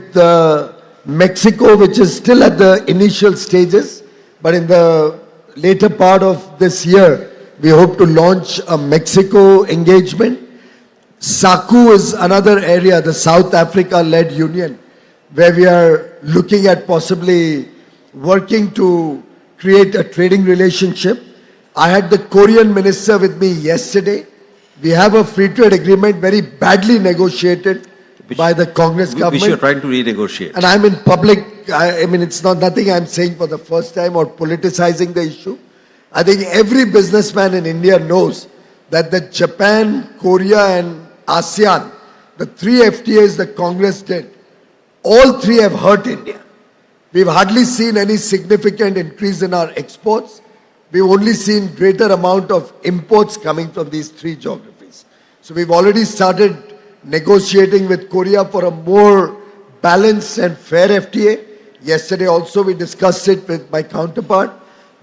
Mexico, which is still at the initial stages, but in the later part of this year, we hope to launch a Mexico engagement. SACU is another area, the South Africa-led union, where we are looking at possibly working to create a trading relationship. I had the Korean minister with me yesterday. We have a free trade agreement very badly negotiated by the Congress government.
Which you're trying to renegotiate.
And I'm in public, I mean, it's not nothing I'm saying for the first time or politicizing the issue. I think every businessman in India knows that the Japan, Korea and ASEAN, the 3 FTAs the Congress did, all 3 have hurt India. We've hardly seen any significant increase in our exports. We've only seen greater amount of imports coming from these 3 geographies. So we've already started negotiating with Korea for a more balanced and fair FTA. Yesterday also we discussed it with my counterpart.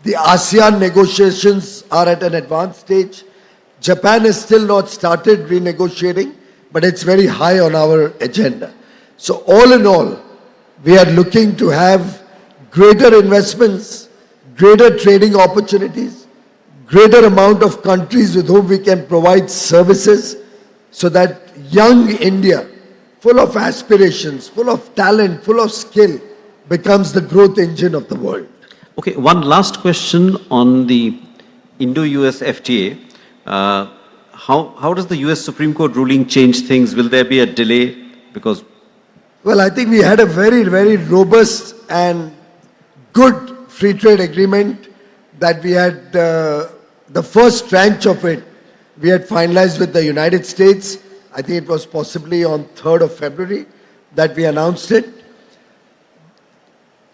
The ASEAN negotiations are at an advanced stage. Japan has still not started renegotiating, but it's very high on our agenda. So all in all, we are looking to have greater investments, greater trading opportunities, greater amount of countries with whom we can provide services, so that young India, full of aspirations, full of talent, full of skill, becomes the growth engine of the world.
Okay, one last question on the Indo-US FTA. How does the US Supreme Court ruling change things? Will there be a delay? Because
well, I think we had a very, very robust and good free trade agreement that we had, the first tranche of it, we had finalized with the United States. I think it was possibly on 3rd of February that we announced it.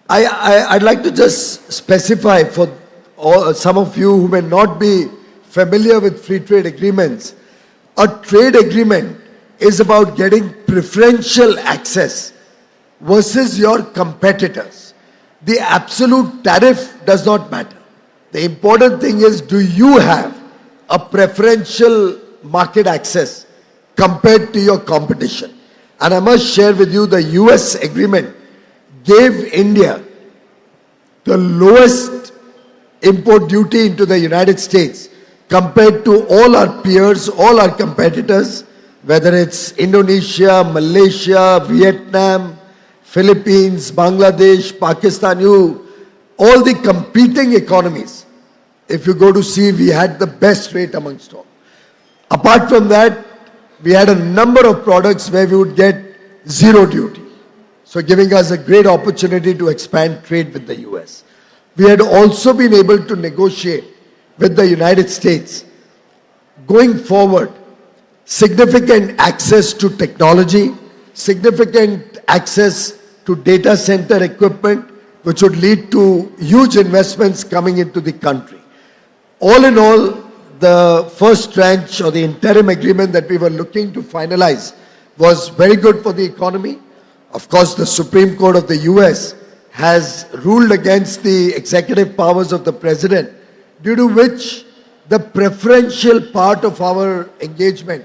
I'd like to just specify for some of you who may not be familiar with free trade agreements. A trade agreement is about getting preferential access versus your competitors. The absolute tariff does not matter. The important thing is, do you have a preferential market access compared to your competition? And I must share with you, the US agreement gave India the lowest import duty into the United States compared to all our peers, all our competitors, whether it's Indonesia, Malaysia, Vietnam, Philippines, Bangladesh, Pakistan, all the competing economies. If you go to see, we had the best rate amongst all. Apart from that, we had a number of products where we would get zero duty. So giving us a great opportunity to expand trade with the US. We had also been able to negotiate with the United States, going forward, significant access to technology, significant access to data center equipment, which would lead to huge investments coming into the country. All in all, the first tranche or the interim agreement that we were looking to finalize was very good for the economy. Of course, the Supreme Court of the US has ruled against the executive powers of the president, due to which the preferential part of our engagement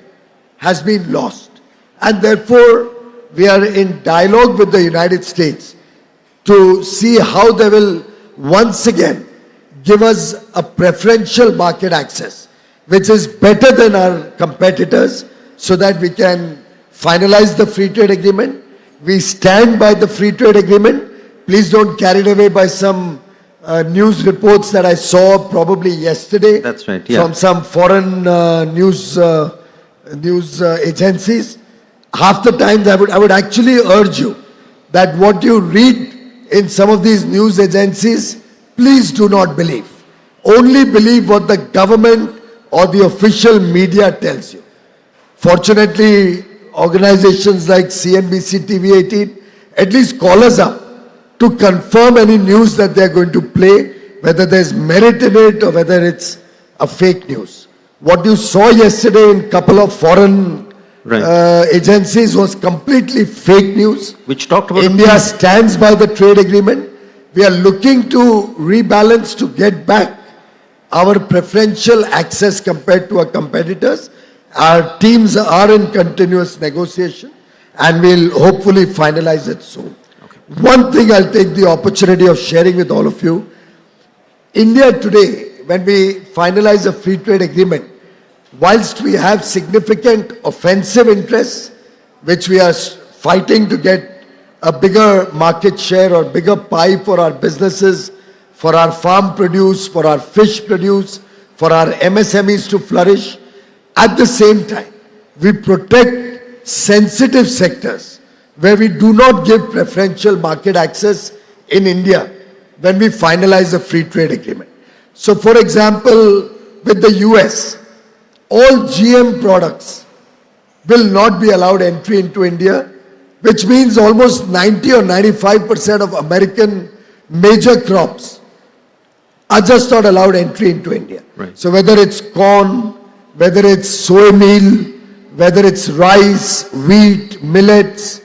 has been lost. And therefore, we are in dialogue with the United States to see how they will once again give us a preferential market access, which is better than our competitors, so that we can finalize the free trade agreement. We stand by the free trade agreement. Please don't carried away by some news reports that I saw probably yesterday.
That's right, yeah.
From some foreign news agencies. Half the times I would actually urge you that what you read in some of these news agencies, please do not believe. Only believe what the government or the official media tells you. Fortunately, organizations like CNBC, TV18 at least call us up to confirm any news that they're going to play, whether there's merit in it or whether it's a fake news. What you saw yesterday in a couple of foreign agencies was completely fake news.
Which talked about
India stands by the trade agreement. We are looking to rebalance to get back our preferential access compared to our competitors. Our teams are in continuous negotiation and we'll hopefully finalize it soon. One thing I'll take the opportunity of sharing with all of you. India today, when we finalize a free trade agreement, whilst we have significant offensive interests, which we are fighting to get a bigger market share or bigger pie for our businesses, for our farm produce, for our fish produce, for our MSMEs to flourish, at the same time, we protect sensitive sectors where we do not give preferential market access in India when we finalize a free trade agreement. So for example, with the US, all GM products will not be allowed entry into India, which means almost 90 or 95% of American major crops are just not allowed entry into India.
Right.
So whether it's corn, whether it's soy meal, whether it's rice, wheat, millets,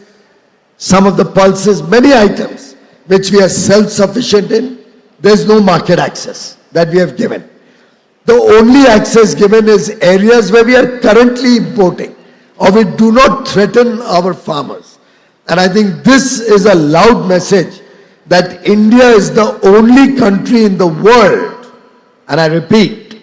some of the pulses, many items which we are self-sufficient in, there's no market access that we have given. The only access given is areas where we are currently importing or we do not threaten our farmers. And I think this is a loud message that India is the only country in the world, and I repeat,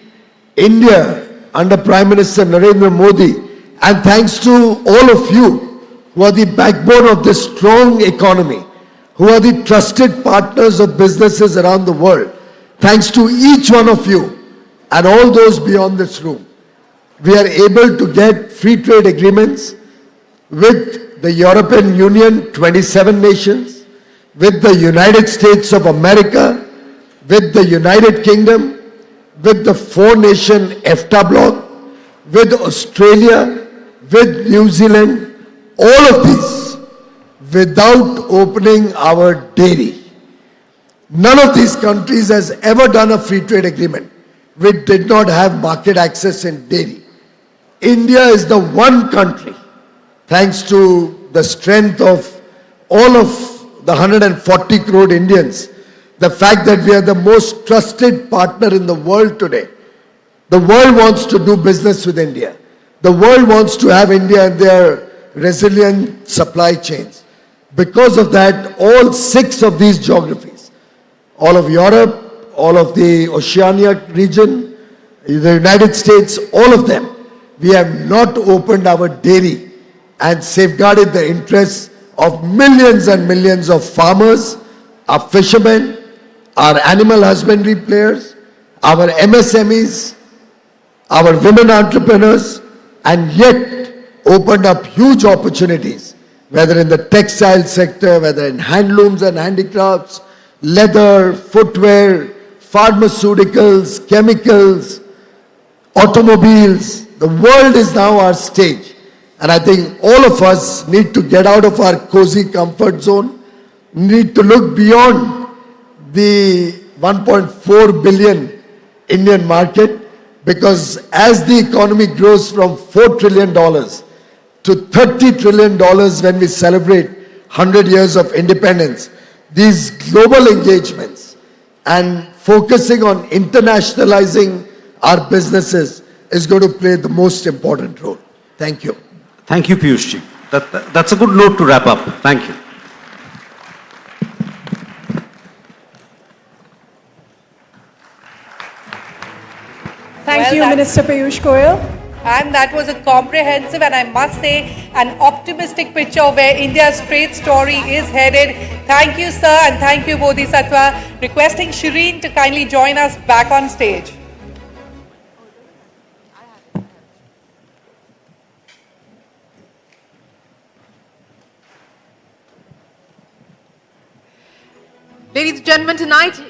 India under Prime Minister Narendra Modi, and thanks to all of you who are the backbone of this strong economy, who are the trusted partners of businesses around the world, thanks to each one of you and all those beyond this room, we are able to get free trade agreements with the European Union, 27 nations, with the United States of America, with the United Kingdom, with the 4-nation EFTA bloc, with Australia, with New Zealand, all of these without opening our dairy. None of these countries has ever done a free trade agreement which did not have market access in dairy. India is the one country, thanks to the strength of all of the 140 crore Indians, the fact that we are the most trusted partner in the world today. The world wants to do business with India. The world wants to have India in their resilient supply chains. Because of that, all 6 of these geographies, all of Europe, all of the Oceania region, the United States, all of them, we have not opened our dairy and safeguarded the interests of millions and millions of farmers, our fishermen, our animal husbandry players, our MSMEs, our women entrepreneurs, and yet opened up huge opportunities, whether in the textile sector, whether in handlooms and handicrafts, leather, footwear, pharmaceuticals, chemicals, automobiles. The world is now our stage. And I think all of us need to get out of our cozy comfort zone, need to look beyond the 1.4 billion Indian market, because as the economy grows from $4 trillion to $30 trillion when we celebrate 100 years of independence, these global engagements and focusing on internationalizing our businesses is going to play the most important role. Thank you.
Thank you, Piyush ji. That's a good note to wrap up. Thank you.
Thank you, Minister Piyush Goyal.
And that was a comprehensive and I must say an optimistic picture of where India's trade story is headed. Thank you, sir, and thank you, Bodhisattva. Requesting Shireen to kindly join us back on stage.
Ladies and gentlemen, tonight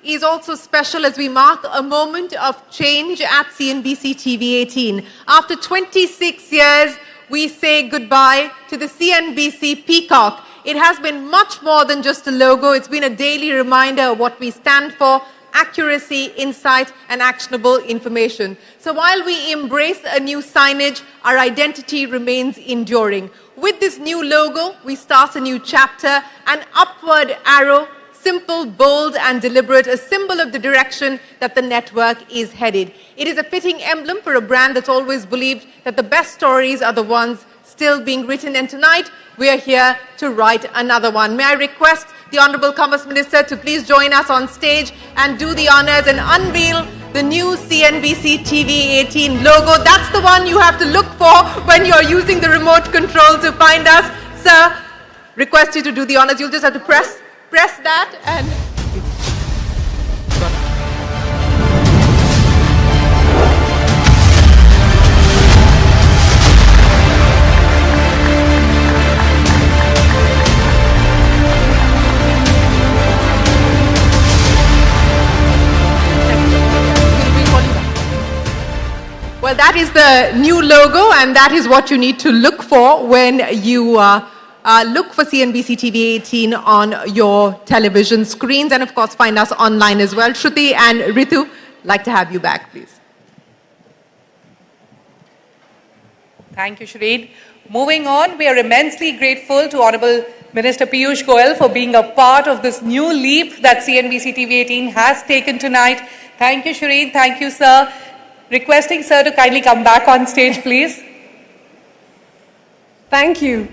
is also special as we mark a moment of change at CNBC TV 18. After 26 years, we say goodbye to the CNBC Peacock. It has been much more than just a logo. It's been a daily reminder of what we stand for: accuracy, insight, and actionable information. So while we embrace a new signage, our identity remains enduring. With this new logo, we start a new chapter, an upward arrow, simple, bold, and deliberate, a symbol of the direction that the network is headed. It is a fitting emblem for a brand that's always believed that the best stories are the ones still being written. And tonight, we are here to write another one. May I request the Honorable Commerce Minister to please join us on stage and do the honors and unveil the new CNBC TV 18 logo. That's the one you have to look for when you're using the remote control to find us. Sir, request you to do the honors. You'll just have to press that and... Well, that is the new logo, and that is what you need to look for when you look for CNBC TV 18 on your television screens, and of course find us online as well. Shruti and Ritu, like to have you back, please.
Thank you, Shireen. Moving on, we are immensely grateful to Honorable Minister Piyush Goyal for being a part of this new leap that CNBC TV18 has taken tonight. Thank you, Shireen. Thank you, sir. Requesting sir to kindly come back on stage, please.
Thank you,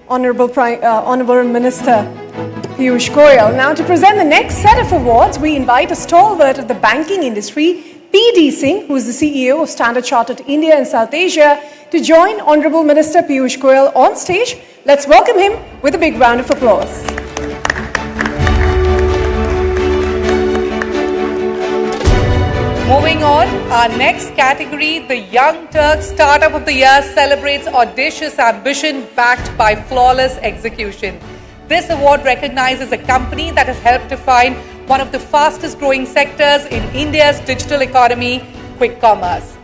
Honorable Minister Piyush Goyal. Now, to present the next set of awards, we invite a stalwart of the banking industry, P.D. Singh, who is the CEO of Standard Chartered India and South Asia, to join Honorable Minister Piyush Goyal on stage. Let's welcome him with a big round of applause.
Moving on, our next category, the Young Turk Startup of the Year, celebrates audacious ambition backed by flawless execution. This award recognizes a company that has helped define one of the fastest growing sectors in India's digital economy, quick commerce.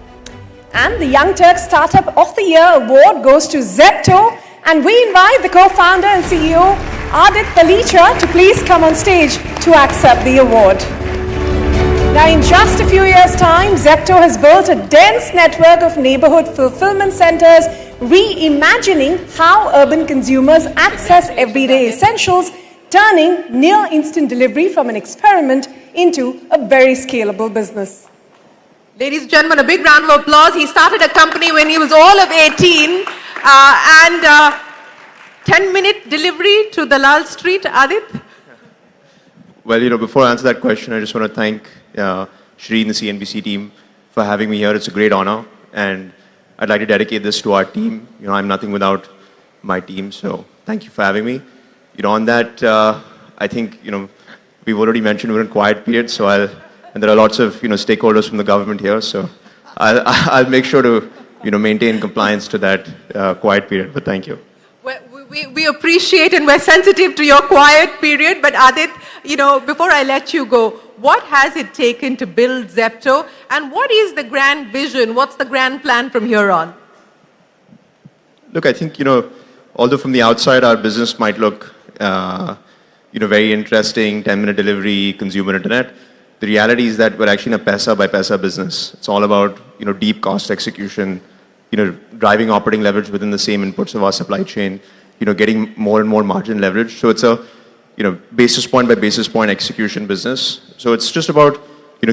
And the Young Turk Startup of the Year award goes to Zepto. And we invite the co-founder and CEO, Adit Palicha, to please come on stage to accept the award. Now, in just a few years' time, Zepto has built a dense network of neighborhood fulfillment centers, reimagining how urban consumers access everyday essentials, turning near-instant delivery from an experiment into a very scalable business.
Ladies and gentlemen, a big round of applause. He started a company when he was all of 18 and 10-minute delivery to Dalal Street. Adit?
Well, before I answer that question, I just want to thank Shireen, the CNBC team, for having me here. It's a great honor, and I'd like to dedicate this to our team. I'm nothing without my team, so thank you for having me. On that, I think, we've already mentioned we're in quiet period, and there are lots of, stakeholders from the government here, so I'll make sure to, maintain compliance to that quiet period, but thank you.
Well, we appreciate and we're sensitive to your quiet period, but Adit, before I let you go, what has it taken to build Zepto, and what is the grand vision? What's the grand plan from here on?
Look, I think, although from the outside our business might look, very interesting, 10-minute delivery, consumer internet, the reality is that we're actually in a paisa by paisa business. It's all about, deep cost execution, driving operating leverage within the same inputs of our supply chain, getting more and more margin leverage. So it's a, basis point by basis point execution business. So it's just about,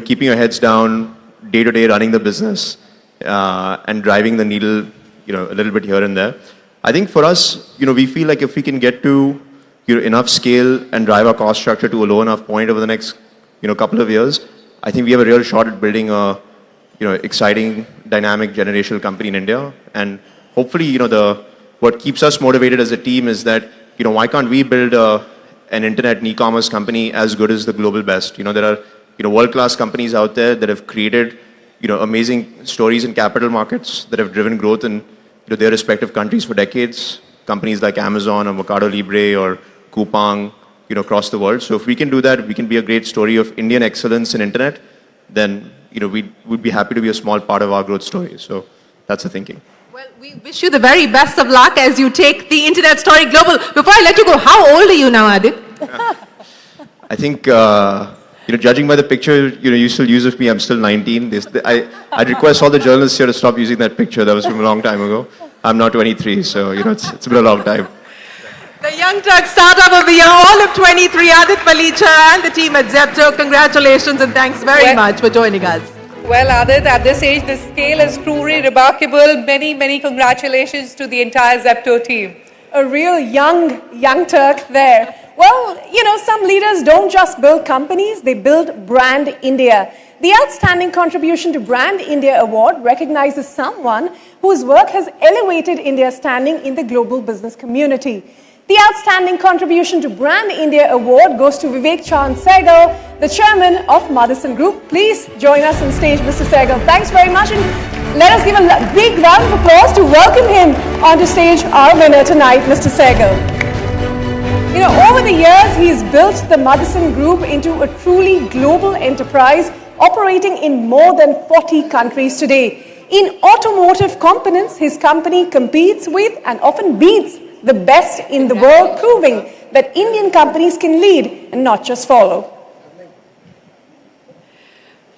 keeping your heads down, day to day running the business, and driving the needle, a little bit here and there. I think for us, we feel like if we can get to, enough scale and drive our cost structure to a low enough point over the next, couple of years, I think we have a real shot at building a, exciting, dynamic, generational company in India. And hopefully, what keeps us motivated as a team is that, why can't we build an internet and e-commerce company as good as the global best? There are, world-class companies out there that have created, amazing stories in capital markets that have driven growth in their respective countries for decades. Companies like Amazon or Mercado Libre or Coupang, across the world. So if we can do that, we can be a great story of Indian excellence in internet, then, we'd be happy to be a small part of our growth story. So that's the thinking.
Well, we wish you the very best of luck as you take the internet story global. Before I let you go, how old are you now, Adit?
I think, judging by the picture, you still use of me, I'm still 19. I'd request all the journalists here to stop using that picture. That was from a long time ago. I'm now 23, so, it's been a long time.
The Young Turk Startup of the Year, all of 23, Adit Palicha and the team at Zepto. Congratulations and thanks very much for joining us.
Well, Adit, at this age, the scale is truly remarkable. Many, many congratulations to the entire Zepto team.
A real young Turk there. Well, some leaders don't just build companies, they build Brand India. The Outstanding Contribution to Brand India Award recognizes someone whose work has elevated India's standing in the global business community. The Outstanding Contribution to Brand India Award goes to Vivek Chand Sehgal, the chairman of Motherson Group. Please join us on stage, Mr. Sehgal. Thanks very much, and let us give a big round of applause to welcome him onto stage, our winner tonight, Mr. Sehgal. Over the years, he's built the Motherson Group into a truly global enterprise operating in more than 40 countries today. In automotive components, his company competes with and often beats the best in the world, proving that Indian companies can lead and not just follow.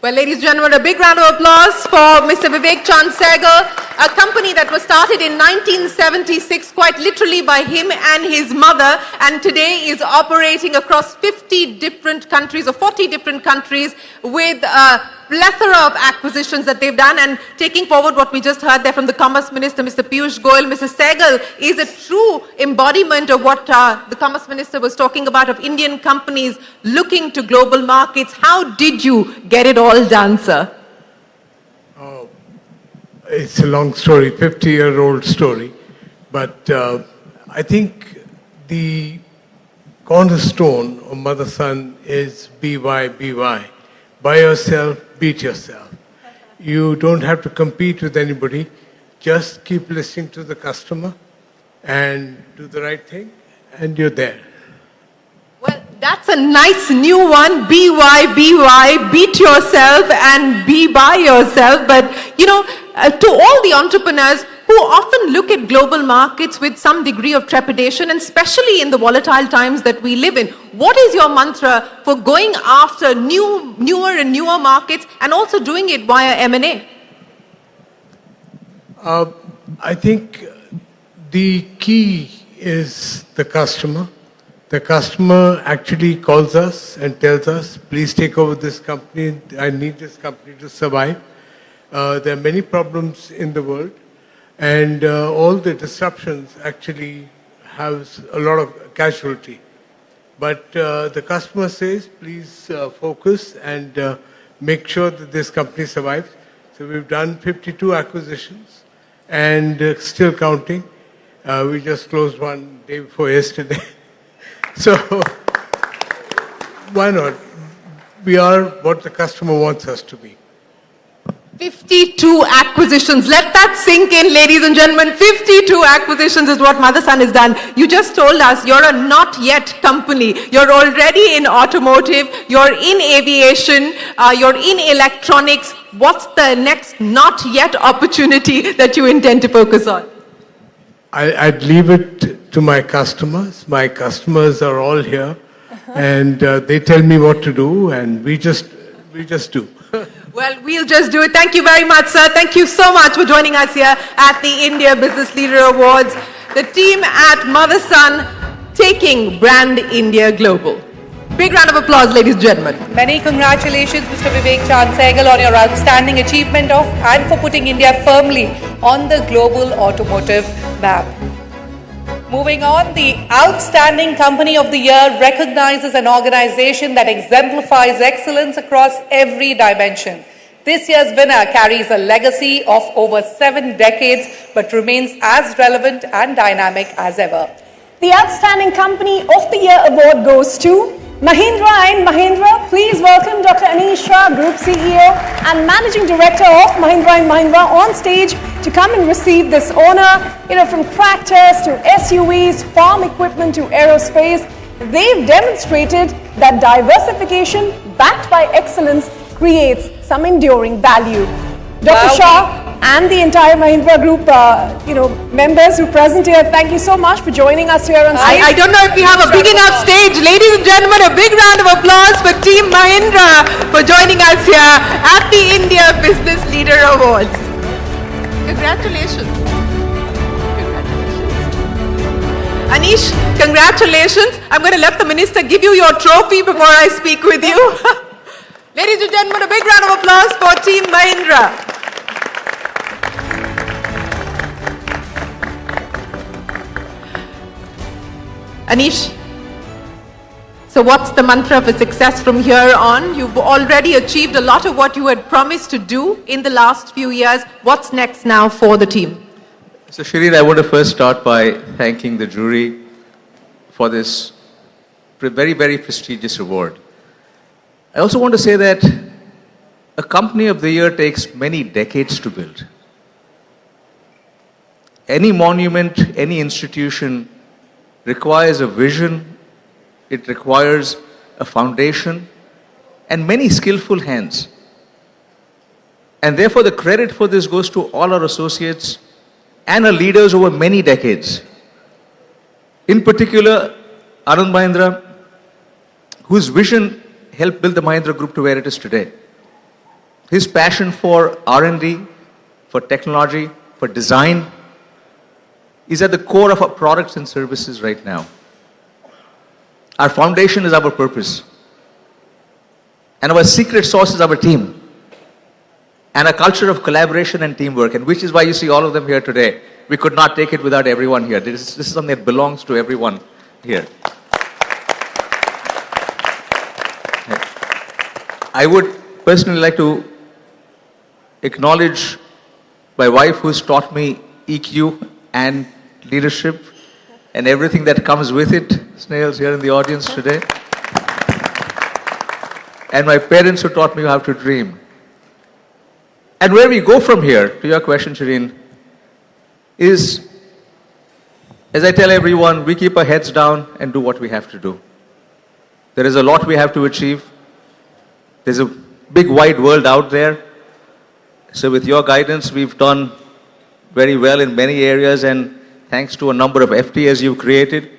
Well, ladies and gentlemen, a big round of applause for Mr. Vivek Chand Sehgal. a company that was started in 1976, quite literally by him and his mother, and today is operating across 50 different countries or 40 different countries with a plethora of acquisitions that they've done. And taking forward what we just heard there from the Commerce Minister, Mr. Piyush Goyal, Mr. Sehgal is a true embodiment of what the Commerce Minister was talking about, of Indian companies looking to global markets. How did you get it all done, sir?
It's a long story, 50-year-old story. But I think the cornerstone of mother-son is BY. Buy yourself, beat yourself. You don't have to compete with anybody. Just keep listening to the customer and do the right thing, and you're there.
Well, that's a nice new one. BY, beat yourself and be by yourself. But, you know, to all the entrepreneurs who often look at global markets with some degree of trepidation, and especially in the volatile times that we live in, what is your mantra for going after newer and newer markets and also doing it via M&A?
I think the key is the customer. The customer actually calls us and tells us, please take over this company. I need this company to survive. There are many problems in the world, and all the disruptions actually have a lot of casualty. But the customer says, please focus and make sure that this company survives. So we've done 52 acquisitions and still counting. We just closed one day before yesterday. So why not? We are what the customer wants us to be.
52 acquisitions. Let that sink in, ladies and gentlemen. 52 acquisitions is what Motherson has done. You just told us you're a not yet company. You're already in automotive, you're in aviation, you're in electronics. What's the next not yet opportunity that you intend to focus on?
I'd leave it to my customers. My customers are all here, and they tell me what to do, and we just do.
Well, we'll just do it. Thank you very much, sir. Thank you so much for joining us here at the India Business Leader Awards. The team at Motherson taking Brand India Global. Big round of applause, ladies and gentlemen.
Many congratulations, Mr. Vivek Chand Sehgal, on your outstanding achievement of and for putting India firmly on the global automotive map. Moving on, the Outstanding Company of the Year recognizes an organization that exemplifies excellence across every dimension. This year's winner carries a legacy of over 7 decades but remains as relevant and dynamic as ever.
The Outstanding Company of the Year award goes to Mahindra & Mahindra. Please welcome Dr. Anish Shah, Group CEO and Managing Director of Mahindra & Mahindra, on stage to come and receive this honor. You know, from tractors to SUVs, farm equipment to aerospace, they've demonstrated that diversification backed by excellence creates some enduring value. Dr. Shah and the entire Mahindra Group, members who are present here, thank you so much for joining us here on stage.
I don't know if we have a big enough stage. Ladies and gentlemen, a big round of applause for Team Mahindra for joining us here at the India Business Leader Awards. Congratulations. Anish, congratulations. I'm going to let the minister give you your trophy before I speak with you. Ladies and gentlemen, a big round of applause for Team Mahindra. Anish, so what's the mantra for success from here on? You've already achieved a lot of what you had promised to do in the last few years. What's next now for the team?
So Shireen, I want to first start by thanking the jury for this very, very prestigious award. I also want to say that a company of the year takes many decades to build. Any monument, any institution requires a vision, it requires a foundation, and many skillful hands. And therefore, the credit for this goes to all our associates and our leaders over many decades. In particular, Anand Mahindra, whose vision helped build the Mahindra Group to where it is today. His passion for R&D, for technology, for design, is at the core of our products and services right now. Our foundation is our purpose. And our secret sauce is our team. And a culture of collaboration and teamwork, and which is why you see all of them here today. We could not take it without everyone here. This is something that belongs to everyone here. I would personally like to acknowledge my wife, who's taught me EQ and leadership and everything that comes with it. Snail's here in the audience today. And my parents, who taught me how to dream. And where we go from here, to your question, Shireen, is, as I tell everyone, we keep our heads down and do what we have to do. There is a lot we have to achieve. There's a big wide world out there. So with your guidance, we've done very well in many areas, and thanks to a number of FTAs you've created,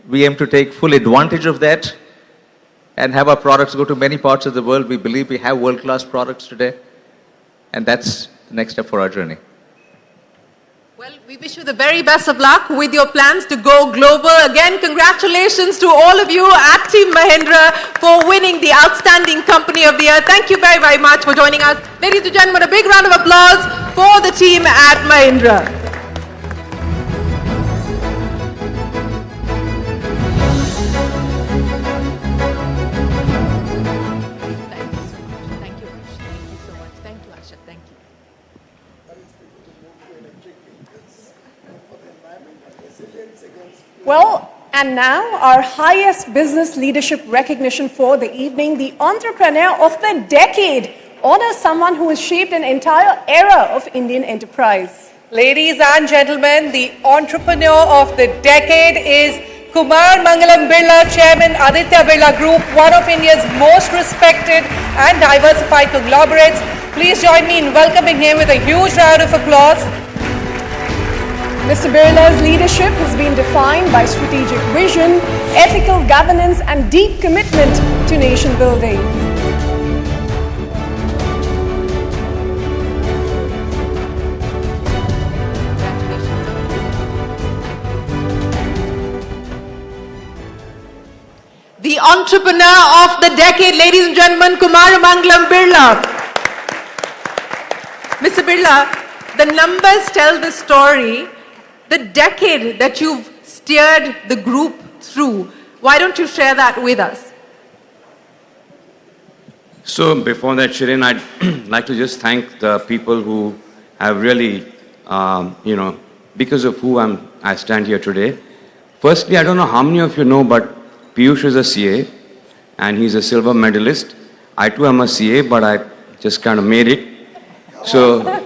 we aim to take full advantage of that and have our products go to many parts of the world. We believe we have world-class products today, and that's the next step for our journey.
Well, we wish you the very best of luck with your plans to go global. Again, congratulations to all of you at Team Mahindra for winning the Outstanding Company of the Year. Thank you very, very much for joining us. Ladies and gentlemen, a big round of applause for the team at Mahindra.
Well, and now our highest business leadership recognition for the evening, the Entrepreneur of the Decade, honors someone who has shaped an entire era of Indian enterprise.
Ladies and gentlemen, the Entrepreneur of the Decade is Kumar Mangalam Birla, Chairman, Aditya Birla Group, one of India's most respected and diversified conglomerates. Please join me in welcoming him with a huge round of applause.
Mr. Birla's leadership has been defined by strategic vision, ethical governance, and deep commitment to nation building.
The Entrepreneur of the Decade, ladies and gentlemen, Kumar Mangalam Birla. Mr. Birla, the numbers tell the story. The decade that you've steered the group through, why don't you share that with us?
So before that, Shireen, I'd like to just thank the people who have really, because of who I stand here today. Firstly, I don't know how many of you know, but Piyush is a CA and he's a silver medalist. I too am a CA, but I just kind of made it. So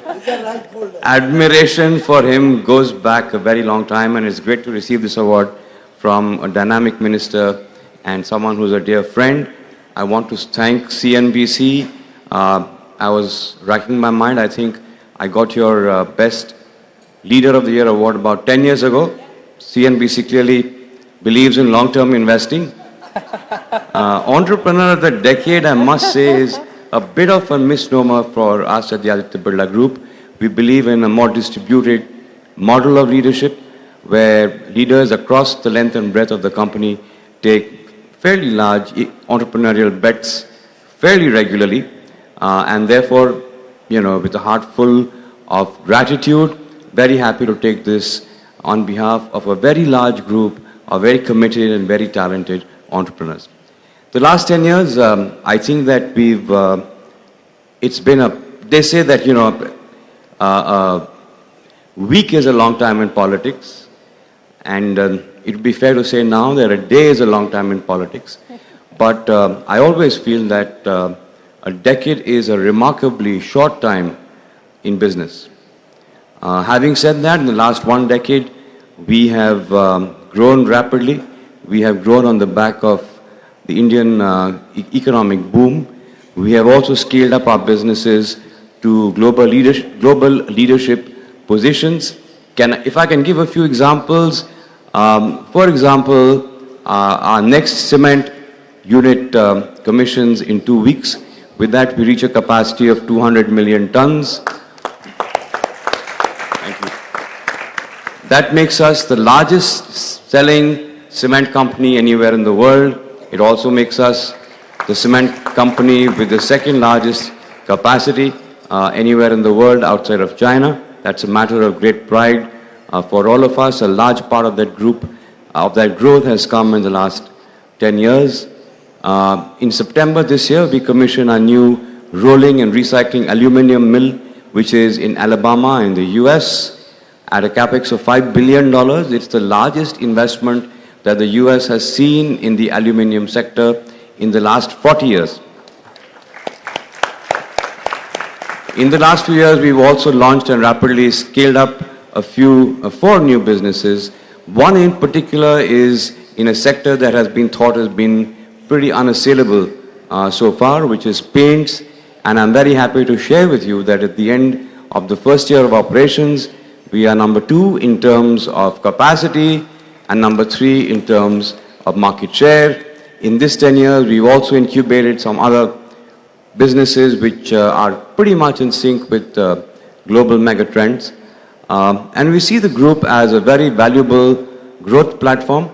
admiration for him goes back a very long time, and it's great to receive this award from a dynamic minister and someone who's a dear friend. I want to thank CNBC. I was racking my mind. I think I got your Best Leader of the Year award about 10 years ago. CNBC clearly believes in long-term investing. Entrepreneur of the Decade, I must say, is a bit of a misnomer for us at the Aditya Birla Group. We believe in a more distributed model of leadership where leaders across the length and breadth of the company take fairly large entrepreneurial bets fairly regularly, and therefore, with a heart full of gratitude, very happy to take this on behalf of a very large group of very committed and very talented entrepreneurs. The last 10 years, I think that it's been they say that, a week is a long time in politics, and it would be fair to say now that a day is a long time in politics. But I always feel that a decade is a remarkably short time in business. Having said that, in the last 1 decade, we have grown rapidly. We have grown on the back of the Indian economic boom. We have also scaled up our businesses to global leadership positions. If I can give a few examples, for example, our next cement unit commissions in 2 weeks. With that, we reach a capacity of 200 million tons. Thank you. That makes us the largest selling cement company anywhere in the world. It also makes us the cement company with the second largest capacity anywhere in the world outside of China. That's a matter of great pride for all of us. A large part of that growth has come in the last 10 years. In September this year, we commissioned a new rolling and recycling aluminum mill, which is in Alabama in the US, at a capex of $5 billion. It's the largest investment that the US has seen in the aluminum sector in the last 40 years. In the last few years, we've also launched and rapidly scaled up four new businesses. One in particular is in a sector that has been thought has been pretty unassailable so far, which is paints. And I'm very happy to share with you that at the end of the first year of operations, we are number 2 in terms of capacity and number 3 in terms of market share. In this 10 years, we've also incubated some other businesses which are pretty much in sync with global mega trends. And we see the group as a very valuable growth platform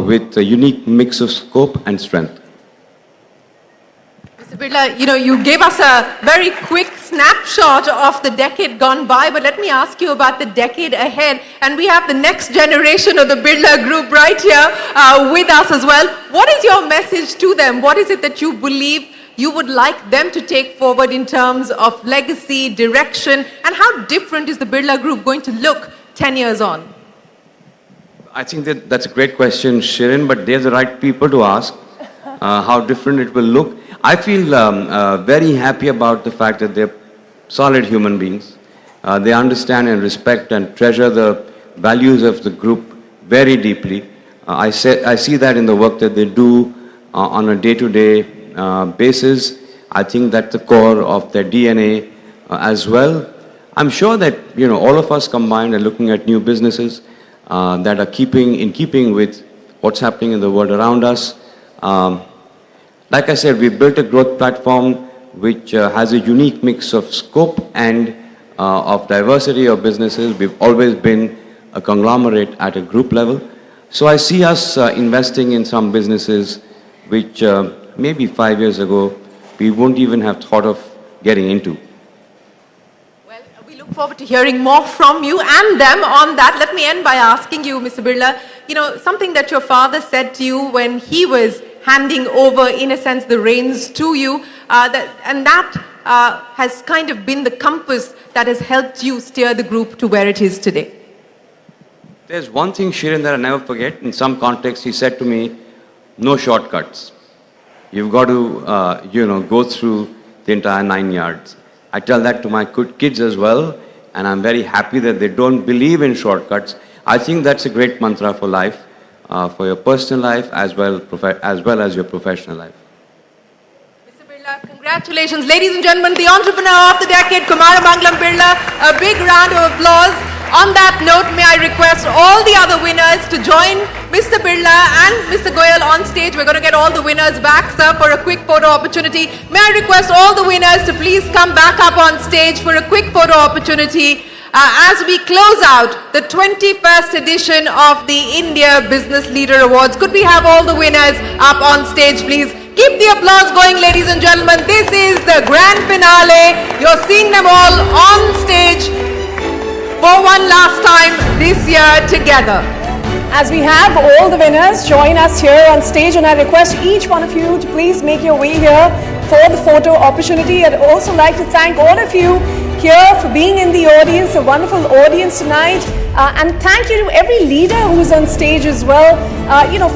with a unique mix of scope and strength.
Mr. Birla, you gave us a very quick snapshot of the decade gone by, but let me ask you about the decade ahead. And we have the next generation of the Birla Group right here with us as well. What is your message to them? What is it that you believe you would like them to take forward in terms of legacy, direction, and how different is the Birla Group going to look 10 years on?
I think that's a great question, Shireen, but they're the right people to ask how different it will look. I feel very happy about the fact that they're solid human beings. They understand and respect and treasure the values of the group very deeply. I see that in the work that they do on a day-to-day basis. I think that's the core of their DNA as well. I'm sure that all of us combined are looking at new businesses that are in keeping with what's happening in the world around us. Like I said, we built a growth platform which has a unique mix of scope and of diversity of businesses. We've always been a conglomerate at a group level. So I see us investing in some businesses which maybe 5 years ago we wouldn't even have thought of getting into.
Well, we look forward to hearing more from you and them on that. Let me end by asking you, Mr. Birla, something that your father said to you when he was handing over, in a sense, the reins to you, that has kind of been the compass that has helped you steer the group to where it is today.
There's one thing, Shireen, that I never forget. In some context, he said to me, no shortcuts. You've got to, go through the entire 9 yards. I tell that to my kids as well, and I'm very happy that they don't believe in shortcuts. I think that's a great mantra for life. For your personal life as well as your professional life.
Mr. Birla, congratulations. Ladies and gentlemen, the entrepreneur of the decade, Kumaramanglam Birla. A big round of applause. On that note, may I request all the other winners to join Mr. Birla and Mr. Goyal on stage. We're going to get all the winners back, sir, for a quick photo opportunity. May I request all the winners to please come back up on stage for a quick photo opportunity. As we close out the 21st edition of the India Business Leader Awards. Could we have all the winners up on stage, please? Keep the applause going, ladies and gentlemen. This is the grand finale. You're seeing them all on stage for one last time this year together.
As we have all the winners join us here on stage, and I request each one of you to please make your way here for the photo opportunity. I'd also like to thank all of you here for being in the audience, a wonderful audience tonight. And thank you to every leader who's on stage as well.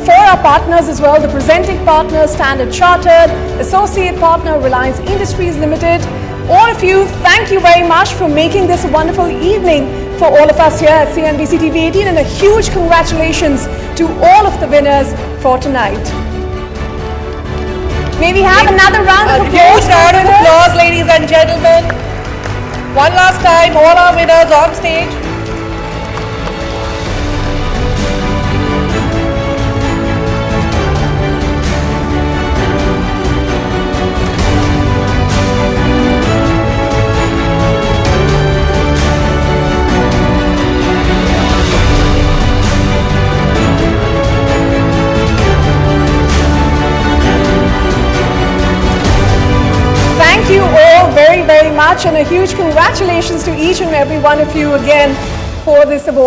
For our partners as well, the presenting partner, Standard Chartered, associate partner, Reliance Industries Limited. All of you, thank you very much for making this a wonderful evening for all of us here at CNBC TV 18, and a huge congratulations to all of the winners for tonight. May we have another round of applause?
Huge round of applause, ladies and gentlemen. One last time, all our winners on stage.
much, and a huge congratulations to each and every one of you again for this award.